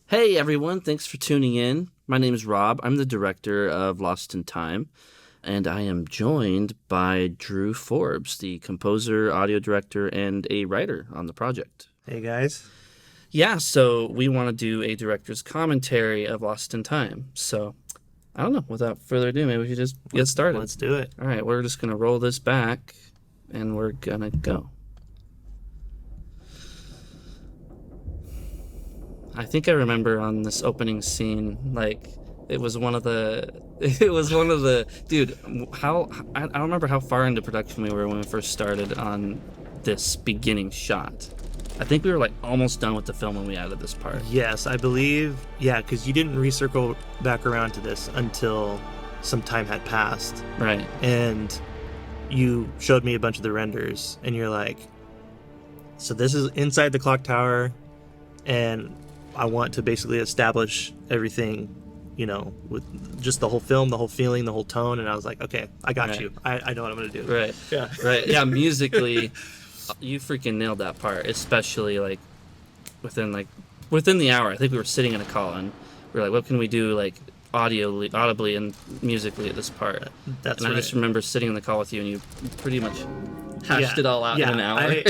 Hey everyone, thanks for tuning in. My name is Rob. I'm the director of Lost in Time, and I am joined by Drew Forbes, the composer, audio director, and a writer on the project. Hey guys. Yeah, so we want to do a director's commentary of Lost in Time. So, I don't know, without further ado, maybe we should just get started. Let's do it. All right, we're just going to roll this back, and we're going to go. I think I remember on this opening scene, like it was one of the, dude. I don't remember how far into production we were when we first started on this beginning shot. I think we were like almost done with the film when we added this part. Yes, I believe. Yeah, because you didn't recircle back around to this until some time had passed. Right. And you showed me a bunch of the renders, and you're like, so this is inside the clock tower, and I want to basically establish everything, with just the whole film, the whole feeling, the whole tone. And I was like, okay, I got Right. you. I know what I'm going to do. Right. Yeah. Right. Yeah. Musically, you freaking nailed that part, especially like within the hour. I think we were sitting in a call and we were like, what can we do like audibly and musically at this part? That's and right. I just remember sitting in the call with you and you pretty much hashed it all out in an hour.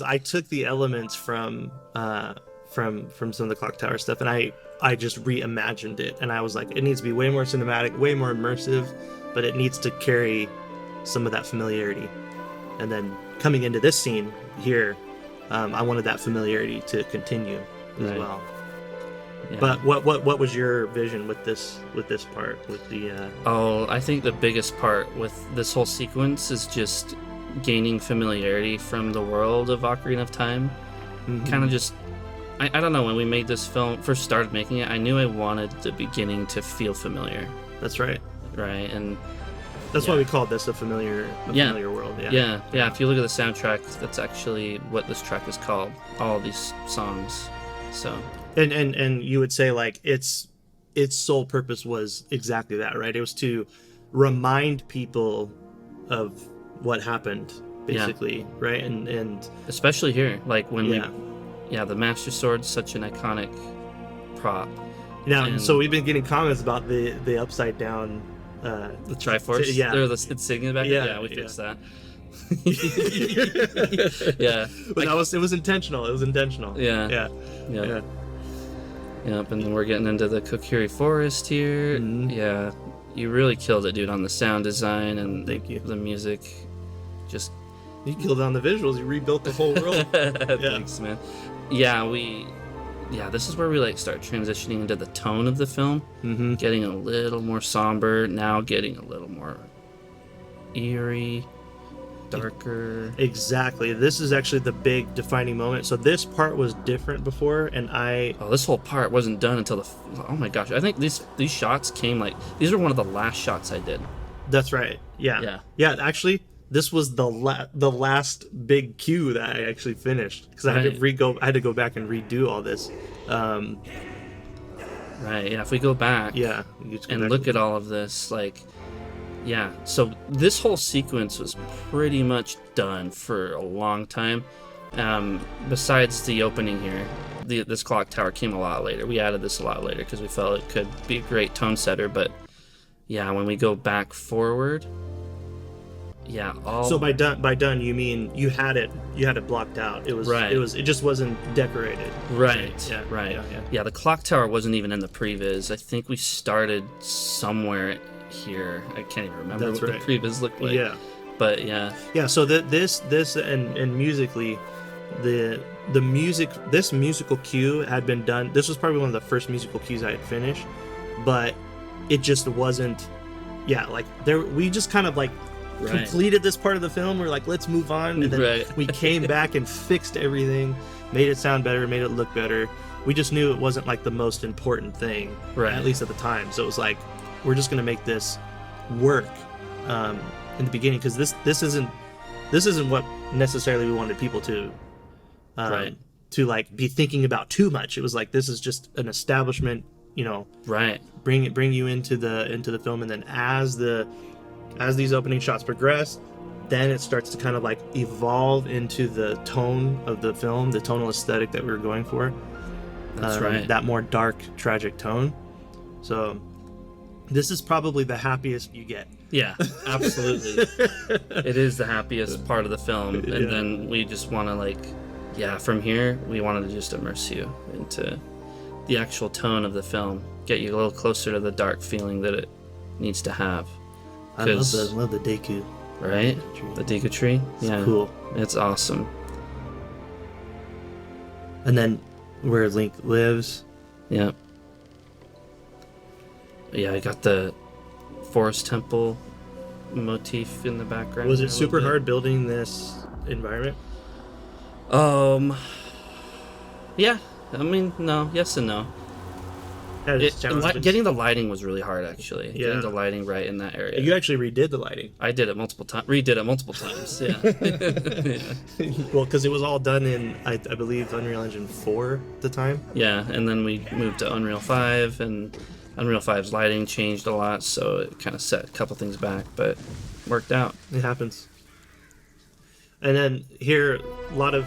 I took the elements from some of the clock tower stuff, and I just reimagined it, and I was like, it needs to be way more cinematic, way more immersive, but it needs to carry some of that familiarity. And then coming into this scene here, I wanted that familiarity to continue as Right. well. Yeah. But what was your vision with this part, with the I think the biggest part with this whole sequence is just gaining familiarity from the world of Ocarina of Time. Kind of just, I don't know, when we made this film, first started making it, I knew I wanted the beginning to feel familiar. That's right. Right. And That's Yeah. why we called this a familiar world. yeah. If you look at the soundtrack, that's actually what this track is called. All of these songs. So And you would say like its sole purpose was exactly that, right? It was to remind people of what happened, basically, right? And especially here, like when yeah. the Master Sword's such an iconic prop. Now, And- so we've been getting comments about the upside down. The Triforce? Yeah. Or the insignia back there? Yeah, we fixed that. Yeah. But it was intentional. It was intentional. Yeah. Yeah. Yeah. Yep, and then we're getting into the Kokiri Forest here. Mhm. Yeah. You really killed it, dude, on the sound design and Thank you. the music. Just You killed on the visuals. You rebuilt the whole world. thanks, man. This is where we like start transitioning into the tone of the film, Mm-hmm. getting a little more somber, now getting a little more eerie, darker. Exactly. This is actually the big defining moment. So this part was different before, and Oh, this whole part wasn't done until oh my gosh, I think these shots came these were one of the last shots I did. That's right. Yeah. Yeah. Actually, this was the last big cue that I actually finished because I had to go back and redo all this. Right. Yeah. If we go back. Yeah. And look at all of this, so this whole sequence was pretty much done for a long time. Besides the opening here, this clock tower came a lot later. We added this a lot later because we felt it could be a great tone setter. But yeah, when we go back forward, So by done you mean you had it blocked out. It was Right. it just wasn't decorated. right, Yeah. right, Yeah. the clock tower wasn't even in the previs. I think we started somewhere here. I can't even remember That's what right. the previs looked like. Yeah. But yeah. Yeah, so this and musically, the music, this musical cue had been done. This was probably one of the first musical cues I had finished, but it just wasn't. Yeah, like we just kind of like Right. completed this part of the film. We're like, let's move on, and then Right. we came back and fixed everything, made it sound better, made it look better. We just knew it wasn't like the most important thing, Right. at least at the time. So it was like, we're just gonna make this work in the beginning because this isn't what necessarily we wanted people to Right. to like be thinking about too much. It was like, this is just an establishment, Right. bring you into the film, and then as these opening shots progress, then it starts to kind of like evolve into the tone of the film, the tonal aesthetic that we were going for. That's right. That more dark, tragic tone. So this is probably the happiest you get. Yeah, absolutely. It is the happiest part of the film, and then we just want to from here we wanted to just immerse you into the actual tone of the film, get you a little closer to the dark feeling that it needs to have. I love the Deku. Right? The Deku tree? It's cool. It's awesome. And then where Link lives. Yep. Yeah, I got the forest temple motif in the background. Was it super hard building this environment? Yeah. I mean, no. Yes and no. Getting the lighting was really hard, actually. Yeah. Getting the lighting right in that area. You actually redid the lighting. I did it multiple times. Redid it multiple times. Yeah. Yeah. Well, because it was all done in, I believe, Unreal Engine 4 at the time. Yeah, and then we moved to Unreal 5, and Unreal 5's lighting changed a lot, so it kind of set a couple things back, but worked out. It happens. And then here, a lot of...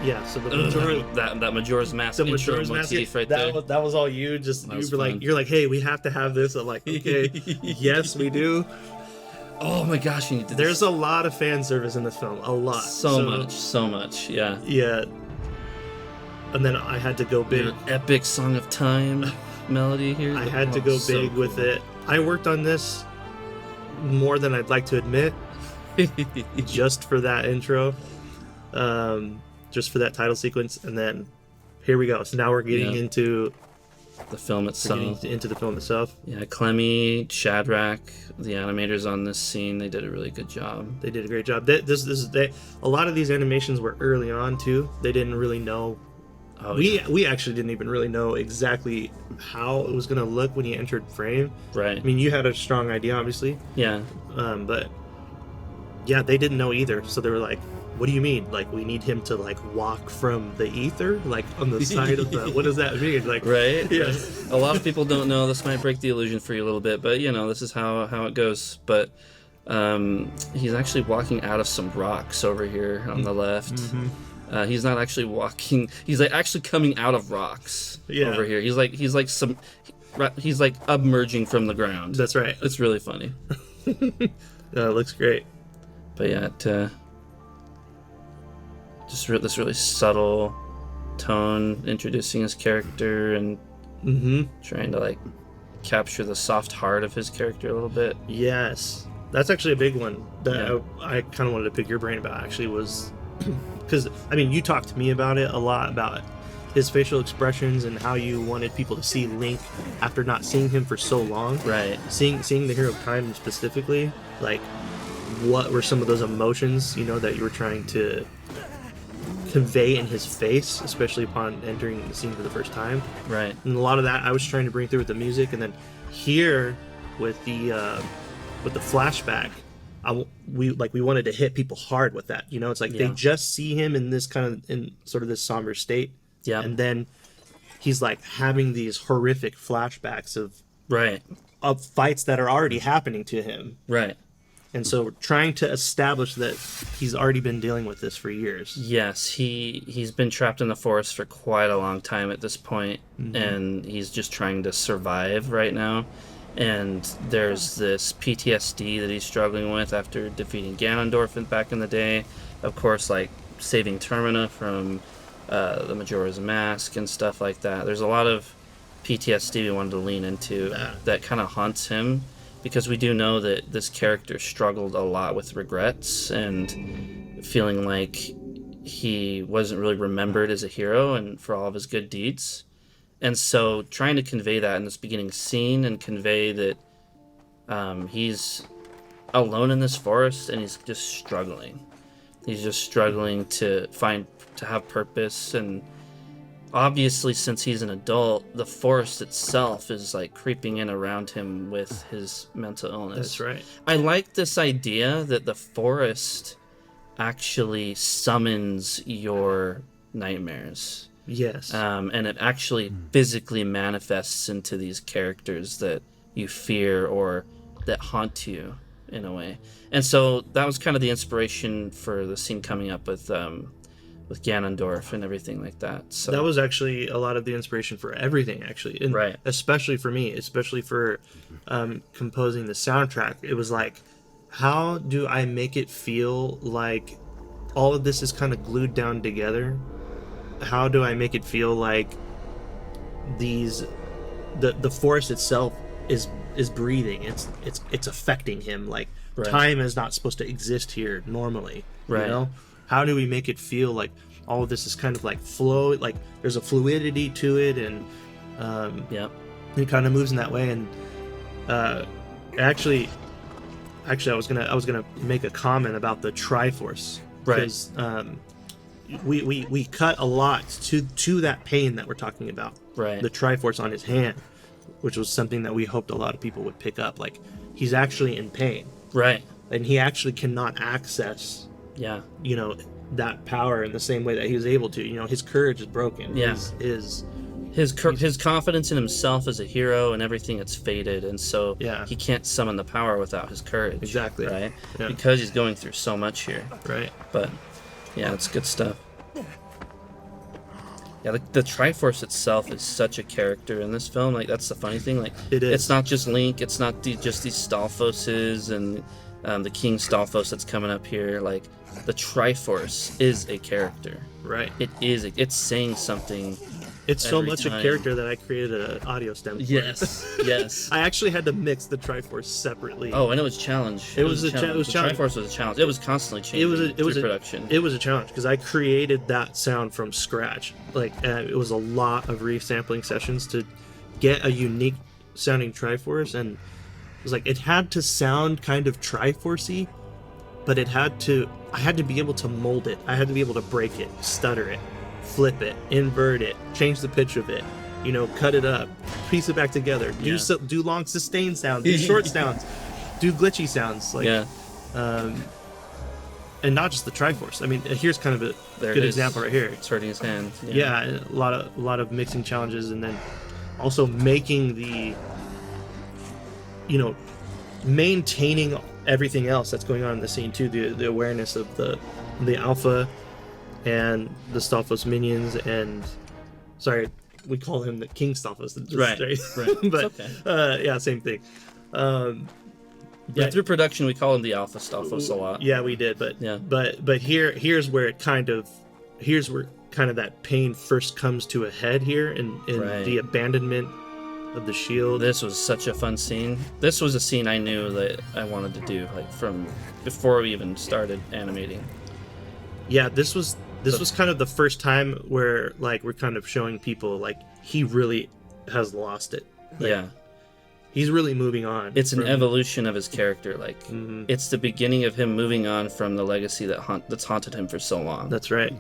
Yeah, so the Majora, that Majora's Mask intro motif right there. That was all you. You're like, hey, we have to have this. I'm like, okay, yes, we do. Oh my gosh, you need to. There's a lot of fan service in this film, a lot. So much, yeah. Yeah. And then I had to go big. Your epic Song of Time melody here. I had to go big with it. I worked on this more than I'd like to admit, just for that intro. Just for that title sequence, and then here we go. So now we're getting into the film itself. Into the film itself. Yeah, Clemmy, Shadrach, the animators on this scene, they did a really good job. They did a great job. A lot of these animations were early on too. They didn't really know. We actually didn't even really know exactly how it was going to look when you entered frame. Right. I mean, you had a strong idea, obviously. Yeah. But yeah, they didn't know either. So they were like, what do you mean? Like, we need him to walk from the ether, on the side of the. What does that mean? Right. Yeah. A lot of people don't know. This might break the illusion for you a little bit, but this is how it goes. But he's actually walking out of some rocks over here on the left. Mm-hmm. He's not actually walking. He's actually coming out of rocks over here. He's like emerging from the ground. That's right. It's really funny. It looks great. But yeah. Just this really subtle tone, introducing his character and trying to capture the soft heart of his character a little bit. Yes, that's actually a big one that I kind of wanted to pick your brain about. Actually, was because you talked to me about it a lot, about his facial expressions and how you wanted people to see Link after not seeing him for so long. Right. Seeing the Hero of Time specifically, what were some of those emotions that you were trying to convey in his face, especially upon entering the scene for the first time. Right. And a lot of that I was trying to bring through with the music, and then here with the flashback, we wanted to hit people hard with that. It's they just see him in this in sort of this somber state. Yeah. And then he's having these horrific flashbacks of fights that are already happening to him. Right. And so trying to establish that he's already been dealing with this for years. Yes, he's been trapped in the forest for quite a long time at this point, and he's just trying to survive right now. And there's this PTSD that he's struggling with after defeating Ganondorf back in the day. Of course, saving Termina from the Majora's Mask and stuff like that. There's a lot of PTSD we wanted to lean into that kind of haunts him. Because we do know that this character struggled a lot with regrets and feeling like he wasn't really remembered as a hero and for all of his good deeds. And so trying to convey that in this beginning scene and convey that he's alone in this forest and he's just struggling. He's just struggling to have purpose, and obviously, since he's an adult, the forest itself is creeping in around him with his mental illness. That's right. I like this idea that the forest actually summons your nightmares. Yes. And it actually physically manifests into these characters that you fear or that haunt you in a way. And so that was kind of the inspiration for the scene coming up with with Ganondorf and everything like that. So that was actually a lot of the inspiration for everything, actually, and right, especially for me, especially for composing the soundtrack. It was like, how do I make it feel like all of this is kind of glued down together? How do I make it feel like the forest itself is breathing? It's affecting him. Like right, time is not supposed to exist here normally. right. You know, how do we make it feel like all of this is kind of like flow? Like there's a fluidity to it, and Yep. it kind of moves in that way. And actually, I was gonna make a comment about the Triforce, Right. because we cut a lot to that pain that we're talking about. Right. The Triforce on his hand, which was something that we hoped a lot of people would pick up. Like, he's actually in pain, Right. and he actually cannot access, Yeah. you know, that power in the same way that he was able to. You know, his courage is broken. Yeah. His His confidence in himself as a hero and everything, it's faded, and so Yeah. he can't summon the power without his courage. Exactly. Right. Yeah. Because he's going through so much here. right. But yeah, it's good stuff. Yeah, the Triforce itself is such a character in this film. Like, that's the funny thing. Like, It is. It's not just Link. It's not just these Stalfoses and the King Stalfos that's coming up here. Like, the Triforce is a character. Right. It is. It's saying something. It's so every much time. a character that I created an audio stem for. Yes. Yes. I actually had to mix the Triforce separately. Oh, and it was challenge. It was a challenge. It was The challenge. Triforce was a challenge. It was constantly changing. It was through a production. It was a challenge because I created that sound from scratch. Like, it was a lot of resampling sessions to get a unique sounding Triforce, and it was like, it had to sound kind of Triforce-y, but I had to be able to mold it. I had to be able to break it, stutter it, flip it, invert it, change the pitch of it, you know, cut it up, piece it back together, do long sustained sounds, do short sounds, do glitchy sounds, like, Yeah. and not just the Triforce. I mean, here's kind of a There good it is. example right here. It's hurting his hand. Yeah, a lot of mixing challenges, and then also making the, you know, maintaining everything else that's going on in the scene too. The awareness of the alpha and the Stalfos minions, and sorry, we call him the King Stalfos. Right. Right. But It's okay. yeah, same thing. Yeah, through production, we call him the Alpha Stalfos a lot. Yeah, we did, but Yeah. but here's where kind of that pain first comes to a head here, in Right. the abandonment of the shield. This was such a fun scene. This was a scene I knew that I wanted to do, like, from before we even started animating. Yeah, this was kind of the first time where, like, we're kind of showing people, like, he really has lost it. Like, Yeah. he's really moving on. It's an from- evolution of his character. Like, Mhm. it's the beginning of him moving on from the legacy that's haunted him for so long. That's right.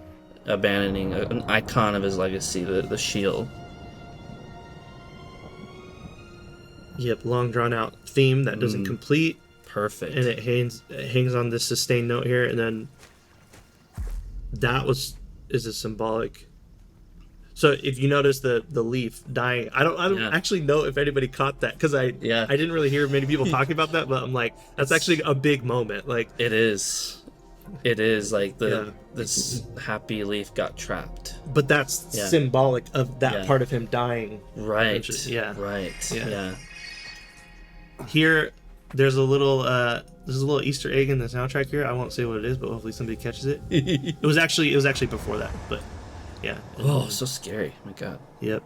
Abandoning an icon of his legacy, the shield. Yep, long drawn out theme that doesn't complete, Perfect. and it hangs on this sustained note here, and then that is a symbolic. So if you notice the leaf dying, I don't Yeah. actually know if anybody caught that, because I didn't really hear many people talking about that, but I'm like, that's actually a big moment. Like, It is. It is like this happy leaf got trapped. but that's Yeah. symbolic of that Yeah. part of him dying. Right. Yeah. Right. Yeah. Yeah. Here, there's a little Easter egg in the soundtrack here. I won't say what it is, but hopefully somebody catches it. It was actually before that, but yeah. Oh, so scary. My God. Yep.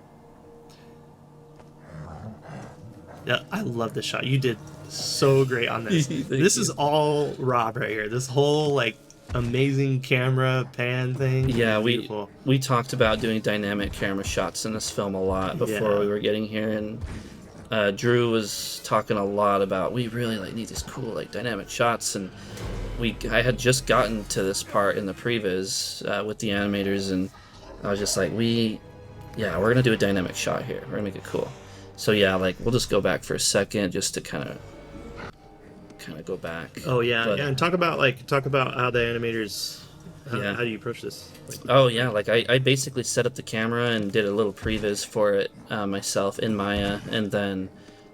Yeah, I love this shot. You did so great on this. Thank This you. is all Rob right here. This whole, like, amazing camera pan thing. Yeah, Beautiful. we talked about doing dynamic camera shots in this film a lot before Yeah. we were getting here, and Drew was talking a lot about we really need these cool dynamic shots, and I had just gotten to this part in the previs with the animators, and I was just like, we're gonna do a dynamic shot here. We're gonna make it cool. So yeah, we'll just go back for a second just to kind of go back. Oh yeah, But- yeah, and talk about how the animators. Yeah. How do you approach this? Oh yeah, I basically set up the camera and did a little previs for it myself in Maya, and then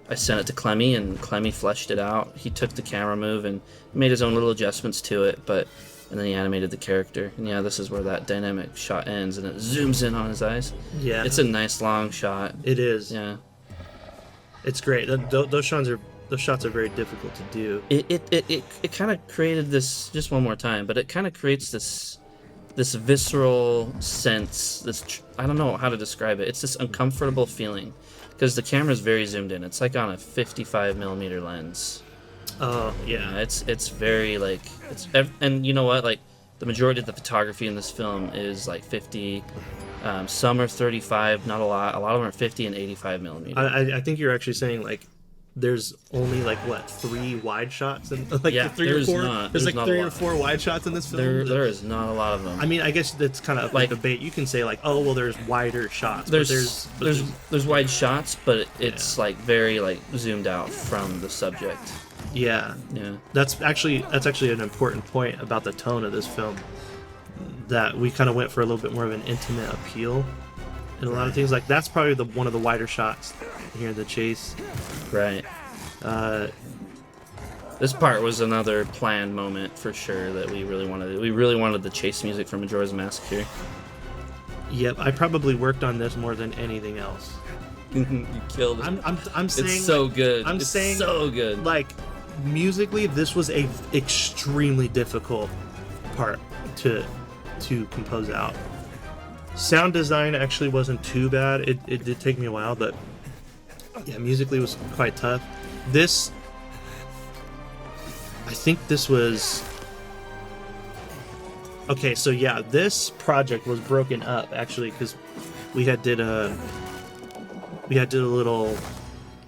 I sent it to Clemmy, and Clemmy fleshed it out. He took the camera move and made his own little adjustments to it, but and then he animated the character. And yeah, this is where that dynamic shot ends, and it zooms in on his eyes. Yeah, It's a nice long shot. it is. Yeah. It's great. Those shots are very difficult to do. It kind of created this, just one more time, but it kind of creates this visceral sense. I don't know how to describe it. It's this uncomfortable feeling because the camera's very zoomed in. It's like on a 55 millimeter lens. Oh yeah. It's very like and you know what, like the majority of the photography in this film is like 50. Some are 35, not a lot. A lot of them are 50 and 85 millimeter. I think you're actually saying like there's only like what 3 wide shots and like Yeah, 3 or there's 4. not- there's there's like not a 3 or lot. 4 wide shots in this film. There is not a lot of them. I mean, I guess that's kind of like Like- debate. You can say like, oh well, there's wider shots. But There's wide shots, but it's like very like zoomed out from the subject. yeah. Yeah. That's actually an important point about the tone of this film. That we kind of went for a little bit more of an intimate appeal, and a lot of things like that's probably one of the wider shots here in the chase. Right. This part was another planned moment for sure that we really wanted. We really wanted the chase music from Majora's Mask here. Yep, I probably worked on this more than anything else. You killed it. I'm saying It's so good. I'm It's saying so good. Like musically, this was a extremely difficult part to compose out. Sound design actually wasn't too bad. It did take me a while, but yeah, musically was quite tough. This, I think this was okay. So yeah, this project was broken up actually because we did a little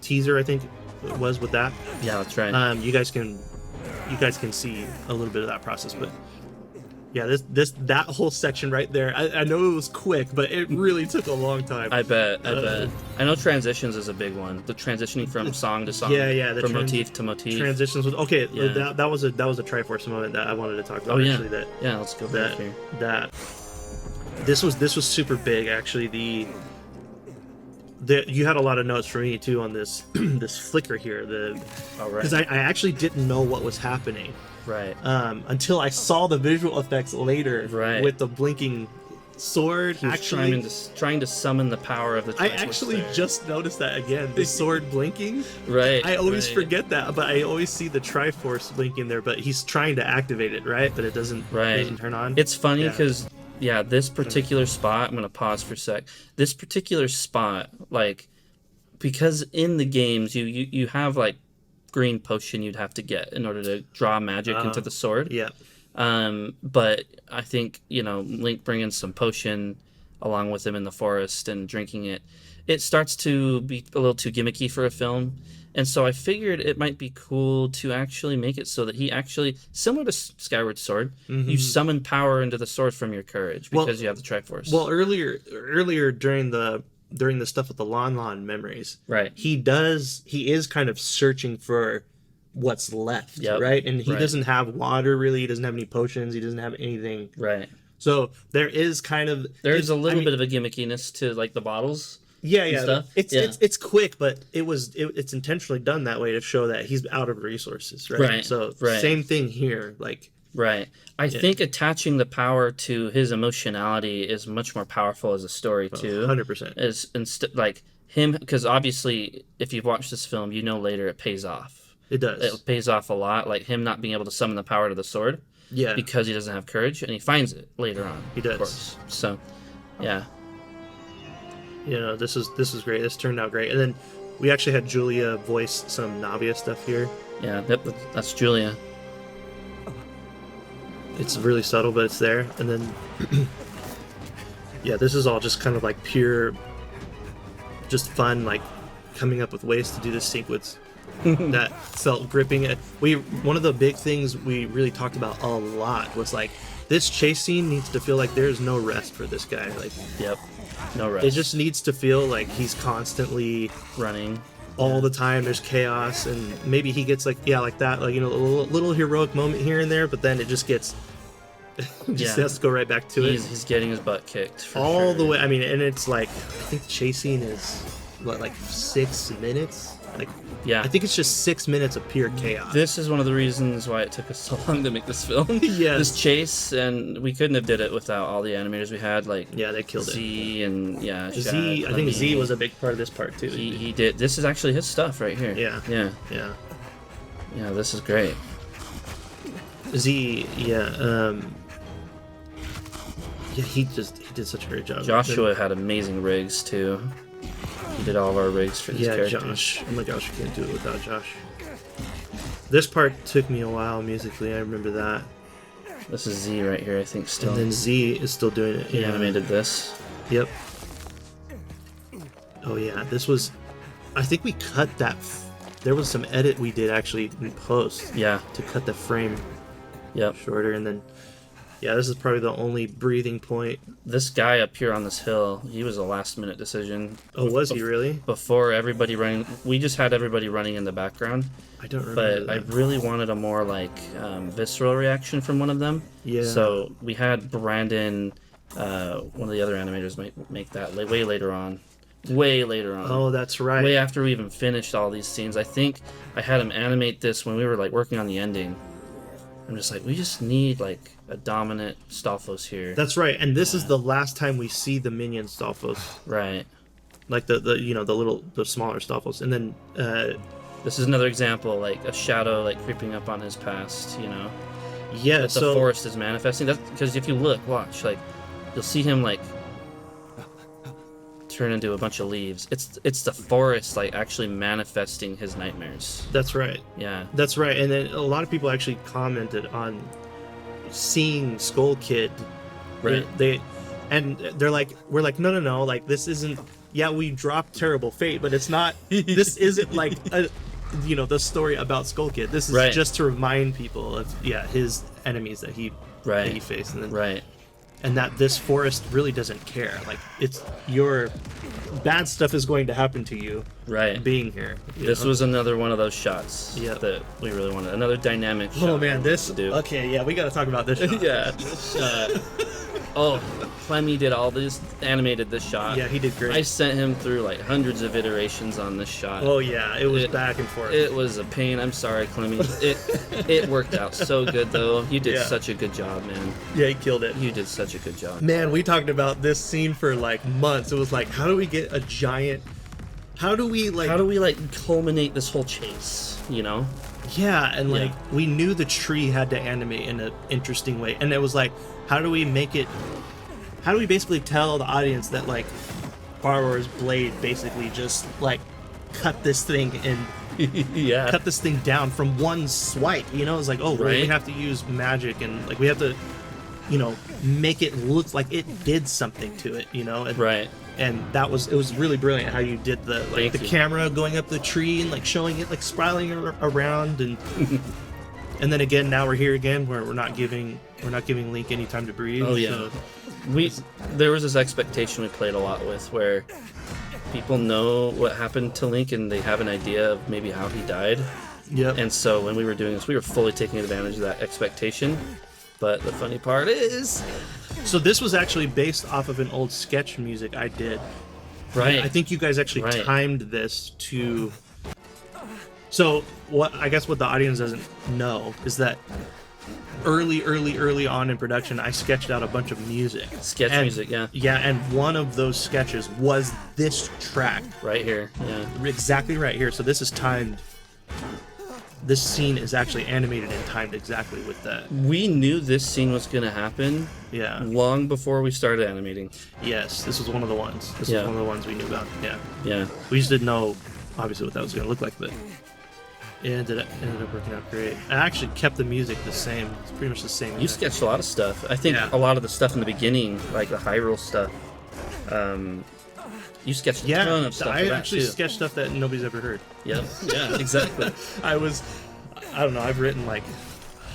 teaser, I think it was, with that. Yeah, that's right. You guys can see a little bit of that process, but yeah, that whole section right there. I know it was quick, but it really took a long time. I bet. I know transitions is a big one. The transitioning from song to song. Yeah, the from motif to motif. transitions was okay. Yeah. That was a Triforce moment that I wanted to talk about. Oh yeah. Actually, Let's go back here. This was super big actually. You had a lot of notes for me too on this this flicker here. All right. Because I actually didn't know what was happening. Right. Until I saw the visual effects later, Right. with the blinking sword. He was trying to summon the power of the I Triforce actually there. just noticed that again. The sword blinking. Right. I always right. forget that, but I always see the Triforce blinking there. But he's trying to activate it, right? But it doesn't. Right. It doesn't turn on. It's funny Yeah. because this particular spot. I'm gonna pause for a sec. This particular spot, like, because in the games you have like green potion you'd have to get in order to draw magic into the sword. Yeah. But I think, Link bringing some potion along with him in the forest and drinking it starts to be a little too gimmicky for a film. And so I figured it might be cool to actually make it so that he actually, similar to Skyward Sword, you summon power into the sword from your courage because you have the Triforce. Well, earlier during the stuff with the Lon memories, right. he is kind of searching for what's left, Yep. right? And he Right. doesn't have water really. He doesn't have any potions. He doesn't have anything. Right. So there is kind of There's a little bit of a gimmickiness to like the bottles. yeah. Stuff. It's quick, but it's intentionally done that way to show that he's out of resources, right? Right, So right. same thing here, like Right. I think attaching the power to his emotionality is much more powerful as a story too. 100%. Is instead like him, because obviously if you've watched this film, later it pays off. It does. It pays off a lot. Like him not being able to summon the power to the sword Yeah. because he doesn't have courage, and he finds it later on. He does. Of course. So, yeah. This is great. This turned out great. And then we actually had Julia voice some Navia stuff here. Yeah. Yep. That's Julia. It's really subtle, but it's there. And then, yeah, this is all just kind of like pure, just fun, like coming up with ways to do this sequence that felt gripping. One of the big things we really talked about a lot was like this chase scene needs to feel like there's no rest for this guy. Like, Yep. No rest. it just needs to feel like he's constantly running. all the time. There's chaos, and maybe he gets like that, like a little heroic moment here and there, but then it just gets has to go right back to it He's getting his butt kicked for all sure. the way. I mean, and it's like I think the chase scene is what, like 6 minutes. Like, Yeah. I think it's just 6 minutes of pure chaos. This is one of the reasons why it took us so long to make this film. Yes. This chase, and we couldn't have did it without all the animators we had, like Yeah, they killed it. Z and Z, I think Z was a big part of this part too. He did. This is actually his stuff right here. Yeah. Yeah. Yeah. Yeah, this is great. Z, yeah, yeah, he did such a great job. Joshua had amazing rigs too. He did all of our rigs for these characters. Josh. Oh my gosh, I can't do it without Josh. This part took me a while musically, I remember that. This is Z right here, I think, still. And then Z is still doing it. He animated this. Yep. Oh yeah, this was... I think we cut that... There was some edit we did actually in post. Yeah. To cut the frame Yep. shorter, and then... Yeah, this is probably the only breathing point. This guy up here on this hill, he was a last-minute decision. Oh, was he really? Before everybody running... We just had everybody running in the background. I don't remember But I really wanted a more, like, visceral reaction from one of them. Yeah. So we had Brandon, one of the other animators, make that way later on. Way later on. Oh, that's right. Way after we even finished all these scenes. I think I had him animate this when we were, like, working on the ending. I'm just like, we just need, like, a dominant Stalfos here. That's right, and this is the last time we see the minion Stalfos. Right. Like the smaller Stalfos. And then this is another example, like a shadow like creeping up on his past, you know. Yeah, That the forest is manifesting. That's because if you watch, like, you'll see him like turn into a bunch of leaves. It's the forest like actually manifesting his nightmares. That's right. Yeah. That's right. And then a lot of people actually commented on seeing Skull Kid. Right. They're like, we're like, no, like this isn't. Yeah, we dropped Terrible Fate, but it's not. This isn't like the story about Skull Kid. This is just to remind people of his enemies that he faced, and then, right. And that this forest really doesn't care. Like, it's your bad stuff is going to happen to you. Right. Being here. This was another one of those shots that we really wanted. Another dynamic shot. Oh man, this. Do. Okay, yeah, we got to talk about this shot. Yeah. This shot. Oh, Clemmy did all this, animated this shot. Yeah, he did great. I sent him through like hundreds of iterations on this shot. Oh yeah, it was back and forth. It was a pain. I'm sorry, Clemmy. It worked out so good though. You did such a good job, man. Yeah, he killed it. You did such a good job. Man, we talked about this scene for like months. It was like, how do we get a giant? How do we culminate this whole chase? You know? Yeah, and like we knew the tree had to animate in an interesting way, and it was like, how do we make it? How do we basically tell the audience that like Borrower's blade basically just like cut this thing and cut this thing down from one swipe? You know, it's like, oh, we have to use magic and like we have to, make it look like it did something to it. You know, and, And it was really brilliant how you did the camera going up the tree and like showing it like spiraling around and and then again now we're here again where we're not giving Link any time to breathe. Oh yeah. So. There was this expectation we played a lot with where people know what happened to Link and they have an idea of maybe how he died. Yep. And so when we were doing this, we were fully taking advantage of that expectation. But the funny part is, so this was actually based off of an old sketch music I did. Right. I think you guys actually timed this to. So what the audience doesn't know is that early on in production, I sketched out a bunch of music. Music, yeah. Yeah, and one of those sketches was this track. Right here, yeah. Exactly right here. So this is timed. This scene is actually animated and timed exactly with that. We knew this scene was going to happen long before we started animating. Yes, this was one of the ones. This was one of the ones we knew about, Yeah. We just didn't know, obviously, what that was going to look like, but it ended up working out great. I actually kept the music the same. It's pretty much the same. You sketched a lot of stuff. I think a lot of the stuff in the beginning, like the Hyrule stuff, you sketched a ton of stuff. I actually sketched stuff that nobody's ever heard. Yeah, exactly. I don't know, I've written like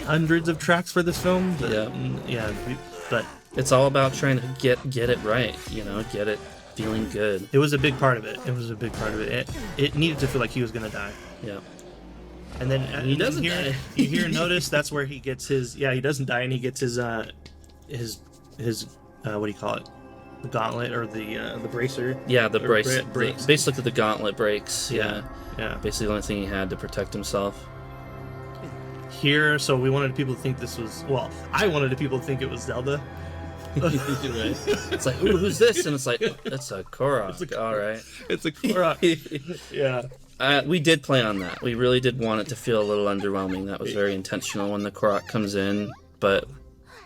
hundreds of tracks for this film. But it's all about trying to get it right, get it feeling good. It was a big part of it. It needed to feel like he was going to die. Yeah. And then he doesn't die. You hear notice that's where he gets his he doesn't die and he gets his what do you call it? gauntlet or the bracer. Yeah, the Or brace. breaks. Basically, the gauntlet breaks. Yeah. Yeah. Basically, the only thing he had to protect himself. Here, so we wanted people to think this was. Well, I wanted people to think it was Zelda. Right. It's like, ooh, who's this? And it's like, it's a Korok. All right. It's a Korok. Yeah. We did play on that. We really did want it to feel a little underwhelming. That was very intentional when the Korok comes in, but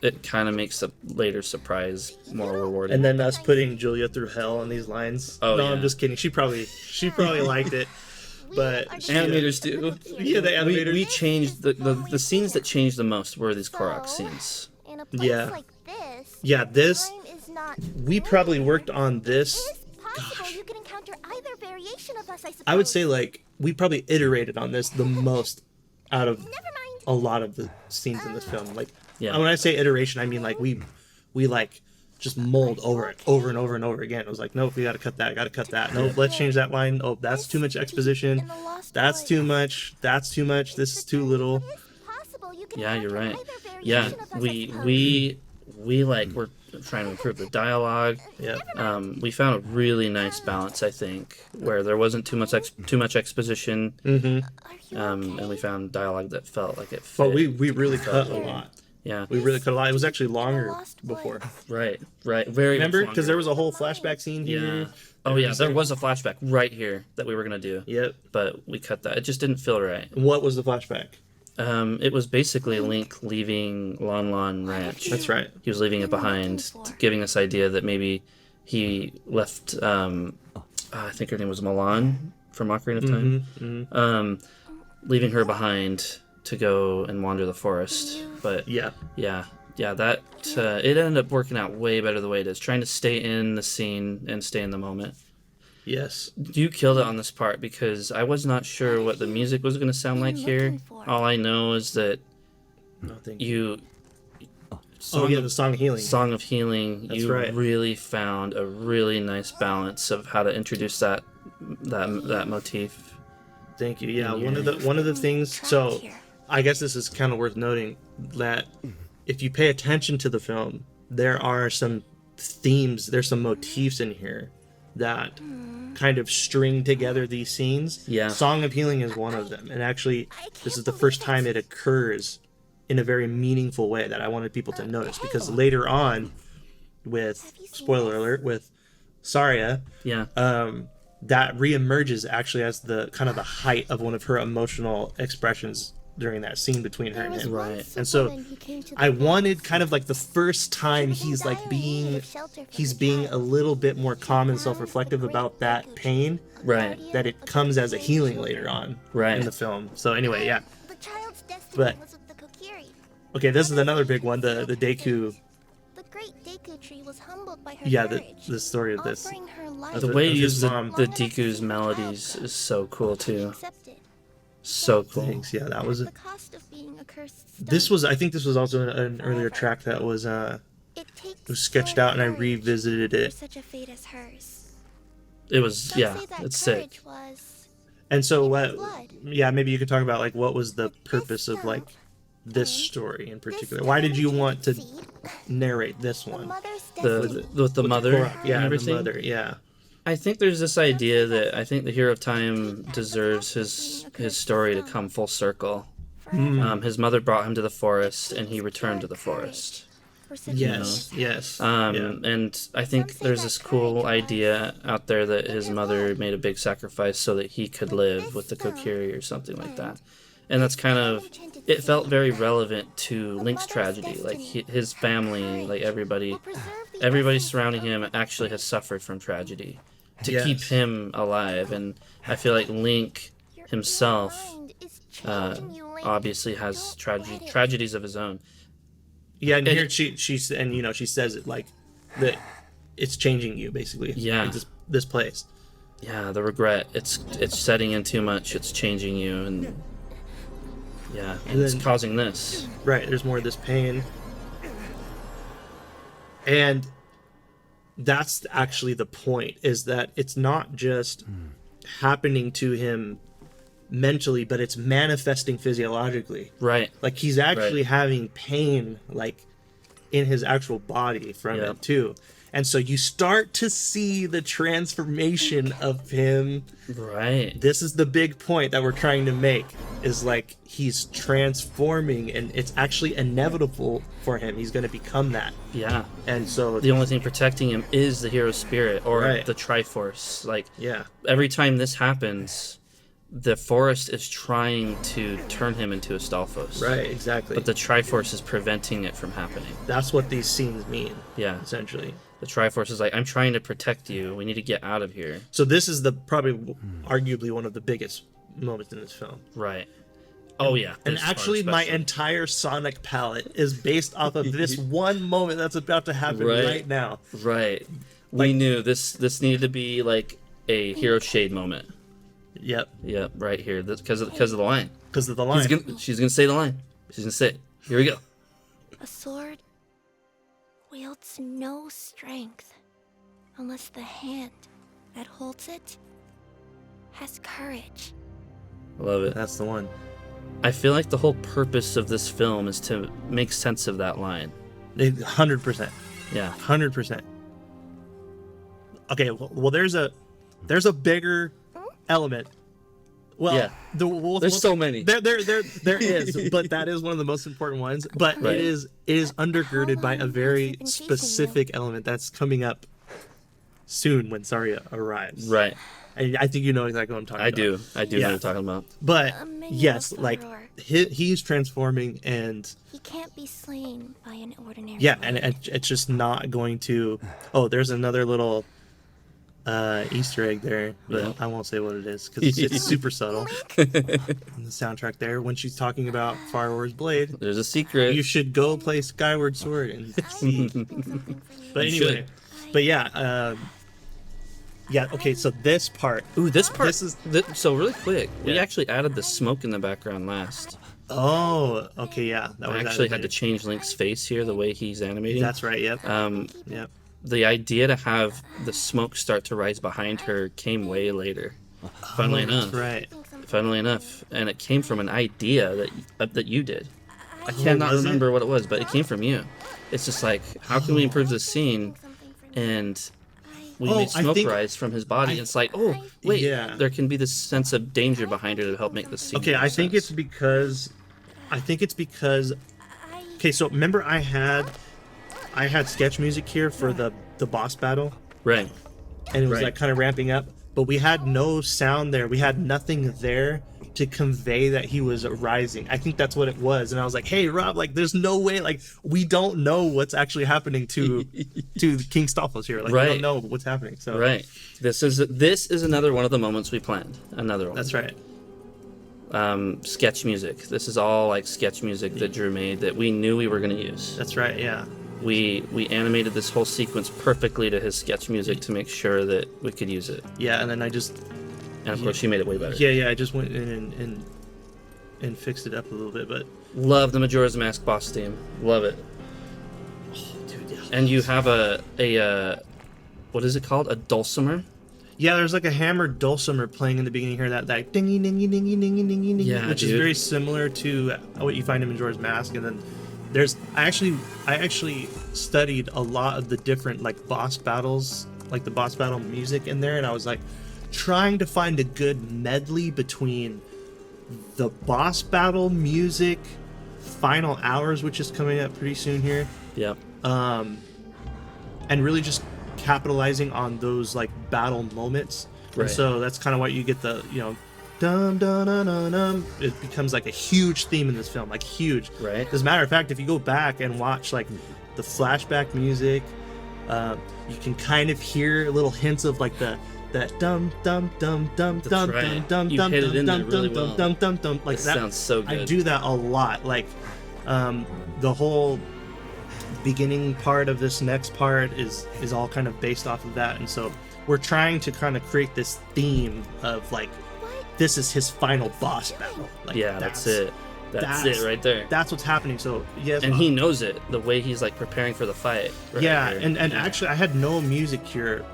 it kind of makes the later surprise more rewarding. And then us putting Julia through hell on these lines. Oh, no, yeah. I'm just kidding. She probably liked it, but Animators do. Yeah, the animators. We changed the scenes that changed the most were these Korok scenes. In a place Yeah. like this, Yeah, this time is not we probably worked on this. It is possible you can encounter either variation of us, I suppose. I would say like we probably iterated on this the most out of Never mind. a lot of the scenes in this film. Like, Yeah. when I say iteration, I mean like we like just mulled over it over and over and over again. It was like, nope, we gotta cut that, gotta cut that. Nope, let's change that line. Oh, that's too much exposition. In the Lost That's Boys. too much. That's too much. This is too little. It is possible you can Yeah, you're encounter right. either Yeah, variation of us, I we suppose. we like we're trying to improve the dialogue. Yeah. We found a really nice balance, I think, where there wasn't too much exposition, Are you and we found dialogue that felt like it fit. But we really cut a lot. Yeah, We really cut a lot. It was actually longer Lost before. right, very. Remember? much Because there longer. was a whole flashback scene Yeah. here. Oh yeah, there was a flashback right here that we were gonna do. Yep. But we cut that. It just didn't feel right. What was the flashback? It was basically Link leaving Lon Lon Ranch. That's right. He was leaving it behind, giving us idea that maybe he left. I think her name was Milan from Ocarina of Time. Leaving her behind to go and wander the forest. But Yeah. yeah, that it ended up working out way better the way it is. Trying to stay in the scene and stay in the moment. Yes. You killed it on this part because I was not sure what the music was going to sound like here. All I know is that No, thank you. you. Oh yeah, the song healing. Song of Healing. That's You right. really found a really nice balance of how to introduce that motif. Thank you. Yeah, Yeah. one of the things. So, I guess this is kind of worth noting that if you pay attention to the film, there are some themes, there's some motifs in here that kind of string together these scenes. Yeah. Song of Healing is one of them, and actually, this is the first time it occurs in a very meaningful way that I wanted people to notice because later on, with spoiler alert, with Saria, Yeah. that reemerges actually as the kind of the height of one of her emotional expressions during that scene between her There and was him. Right. once a And so woman who came to the I village. wanted kind of like the first time was in he's like dire being need of shelter from he's the being a child. little bit more calm and self-reflective about that pain, Right. that it comes as a healing later on Right. in the film. So anyway, yeah. The child's destiny But- was with the Kokiri. Okay, this is another big one, the Deku. The great Deku tree was humbled by her Yeah, courage, the story of this. offering her life The way you Of his use mom. the Deku's melodies is so cool to be too. accepted. So cool. Thanks. Yeah, that was The cost of being a cursed stone. this was I think this was also an earlier track that was It takes was sketched out and I courage revisited for it. such a fate as hers. It was Some yeah, say that it's sick. courage was And so what blood. yeah, maybe you could talk about like what was the purpose of like this story in particular. Why did you want to narrate this The one? mother's The destiny. with the mother Korok, yeah, and the everything. mother, yeah. I think there's this idea that I think the Hero of Time deserves his story to come full circle. His mother brought him to the forest, and he returned to the forest. For such a Yes, fate. yes. Yeah. yeah. And I think there's this cool idea out there that his mother made a big sacrifice so that he could live with the Kokiri or something like that. And that's kind of, it felt very relevant to Link's tragedy. Like his family, like everybody surrounding him actually has suffered from tragedy to Yes. keep him alive. And I feel like Link himself obviously has tragedies of his own. Yeah, and here she's and you know she says it like that it's changing you basically. Yeah. Like this place. Yeah, the regret. It's setting in too much. It's changing you, and yeah, and it's then- causing this. Right, there's more of this pain. And that's actually the point, is that it's not just happening to him mentally, but it's manifesting physiologically. Right. Like he's actually Right. having pain like in his actual body from Yeah. it too. And so you start to see the transformation of him. Right. This is the big point that we're trying to make, is like he's transforming, and it's actually inevitable for him. He's going to become that. Yeah. And so The only thing protecting him is the hero spirit, or Right. the Triforce. Like, yeah, every time this happens, the forest is trying to turn him into a Stalfos. right, exactly. But the Triforce is preventing it from happening. That's what these scenes mean, Yeah. essentially. The Triforce is like, I'm trying to protect you. We need to get out of here. So this is the probably arguably one of the biggest moments in this film. Right. Oh, yeah. And this part actually, my especially. entire Sonic palette is based off of this one moment that's about to happen right now. Right. Like- We knew this needed to be like a hero shade moment. Yep, Yep, right here. Because of the line. because of the line. She's gonna say the line. She's gonna say it. Here we go. A sword wields no strength unless the hand that holds it has courage. I love it. That's the one. I feel like the whole purpose of this film is to make sense of that line. 100%. Yeah. 100%. Okay, well, there's a bigger element. Well, Yeah. There's so many. There is, but that is one of the most important ones. But Right. it is undergirded by a How long very has he been chasing specific element that's coming up soon when Saria arrives. Right. And I think you know exactly what I'm talking I about. do. I do know Yeah. what you're talking about. But A minion yes, of like Aurora. he's transforming, and He can't be slain by an ordinary yeah, blade. and it's just not going to. Oh, there's another little Easter egg there, but Yeah. I won't say what it is because it's super subtle. In the soundtrack there, when she's talking about Firewar's Blade, There's a secret. you should go play Skyward Sword and see. But You anyway, but yeah, yeah. Okay, so this part. Ooh, this part. This is- so really quick. We Yeah. actually added the smoke in the background last. Oh, okay, yeah. That I was actually had added to change Link's face here, the way he's animating. That's right. Yep. Yep. The idea to have the smoke start to rise behind her came way later. Funnily enough. That's right. Funnily enough, and it came from an idea that you did. I cannot was it? remember what it was, but it came from you. It's just like, how can we improve this scene? And we Oh, made I smoke think- rise from his body. It's like, oh wait, Yeah. there can be this sense of danger behind her to help make the scene. Okay, make I think sense. it's because. Okay, so remember I had sketch music here for the boss battle, right. and it was Right. like kind of ramping up, but we had no sound there. We had nothing there to convey that he was rising. I think that's what it was, and I was like, "Hey, Rob, like, there's no way, like, we don't know what's actually happening to King Stalfos here. Like, we Right. don't know what's happening." So Right. This is another one of the moments we planned. Another one. that's right. Sketch music. This is all like sketch music that Drew made that we knew we were going to use. That's right. Yeah. We animated this whole sequence perfectly to his sketch music to make sure that we could use it. Yeah, and then I just And of course, she made it way better. yeah, I just went in and fixed it up a little bit, but Love the Majora's Mask boss theme. Love it. dude, yeah. And you have a what is it called? A dulcimer. Yeah, there's like a hammered dulcimer playing in the beginning here, that dingy dingy dingy dingy dingy dingy, Yeah, which is dude. very similar to what you find in Majora's Mask. And then there's I actually studied a lot of the different like boss battles, like the boss battle music in there, and I was like trying to find a good medley between the boss battle music, Final Hours, which is coming up pretty soon here, Yep. and really just capitalizing on those like battle moments. Right. And so that's kind of why you get the, dum dum dum dum dum. It becomes like a huge theme in this film, like huge. Right. As a matter of fact, if you go back and watch like the flashback music, you can kind of hear little hints of like that dum dum dum dum That's dum right. dum You dum hit it dum in there dum really dum well. dum dum dum like This that. sounds so I good. do that a lot. Like the whole beginning part of this next part is all kind of based off of that, and so we're trying to kind of create this theme of like this is his final boss battle. Like, Yeah, that's it. That's it right there. That's what's happening. So yes, And he knows it, the way he's like preparing for the fight. right yeah, here. and actually I had no music here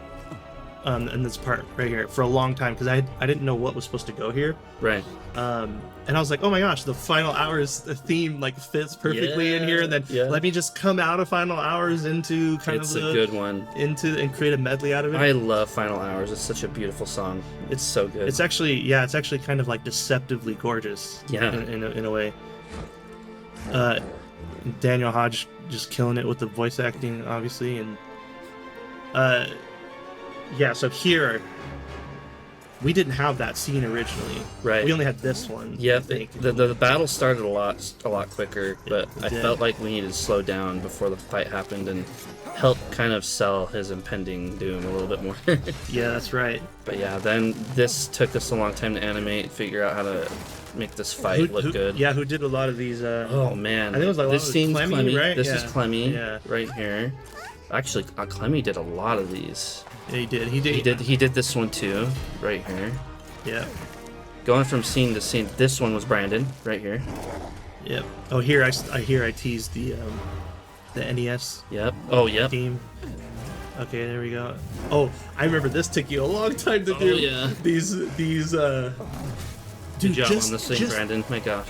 in this part right here for a long time because I didn't know what was supposed to go here. Right. And I was like, oh my gosh, the final hours the theme like fits perfectly in here. And then let me just come out of final hours into It's a good one. and create a medley out of it. I love Final Hours. It's such a beautiful song. It's so good. It's actually kind of like deceptively gorgeous. Yeah. In a way. Daniel Hodge just killing it with the voice acting, obviously, and so here we didn't have that scene originally. Right. We only had this one. Yeah, I think. the battle started a lot quicker, but I did. felt like we needed to slow down before the fight happened and help kind of sell his impending doom a little bit more. Yeah, that's right. But yeah, then this took us a long time to animate, figure out how to make this fight look good. Yeah, who did a lot of these? Oh man, I think it was like this scene's Clemmy, right? This Yeah. is Clemmy, Yeah. right here. Actually, Clemmy did a lot of these. Yeah, he did. He did this one too, right here. Yeah. Going from scene to scene. This one was Brandon, right here. Yep. Oh, here I teased the NES Yep. Oh, yep. theme. Okay, there we go. Oh, I remember this took you a long time to Oh, do. yeah. These Good dude, job on this thing, Brandon. My gosh.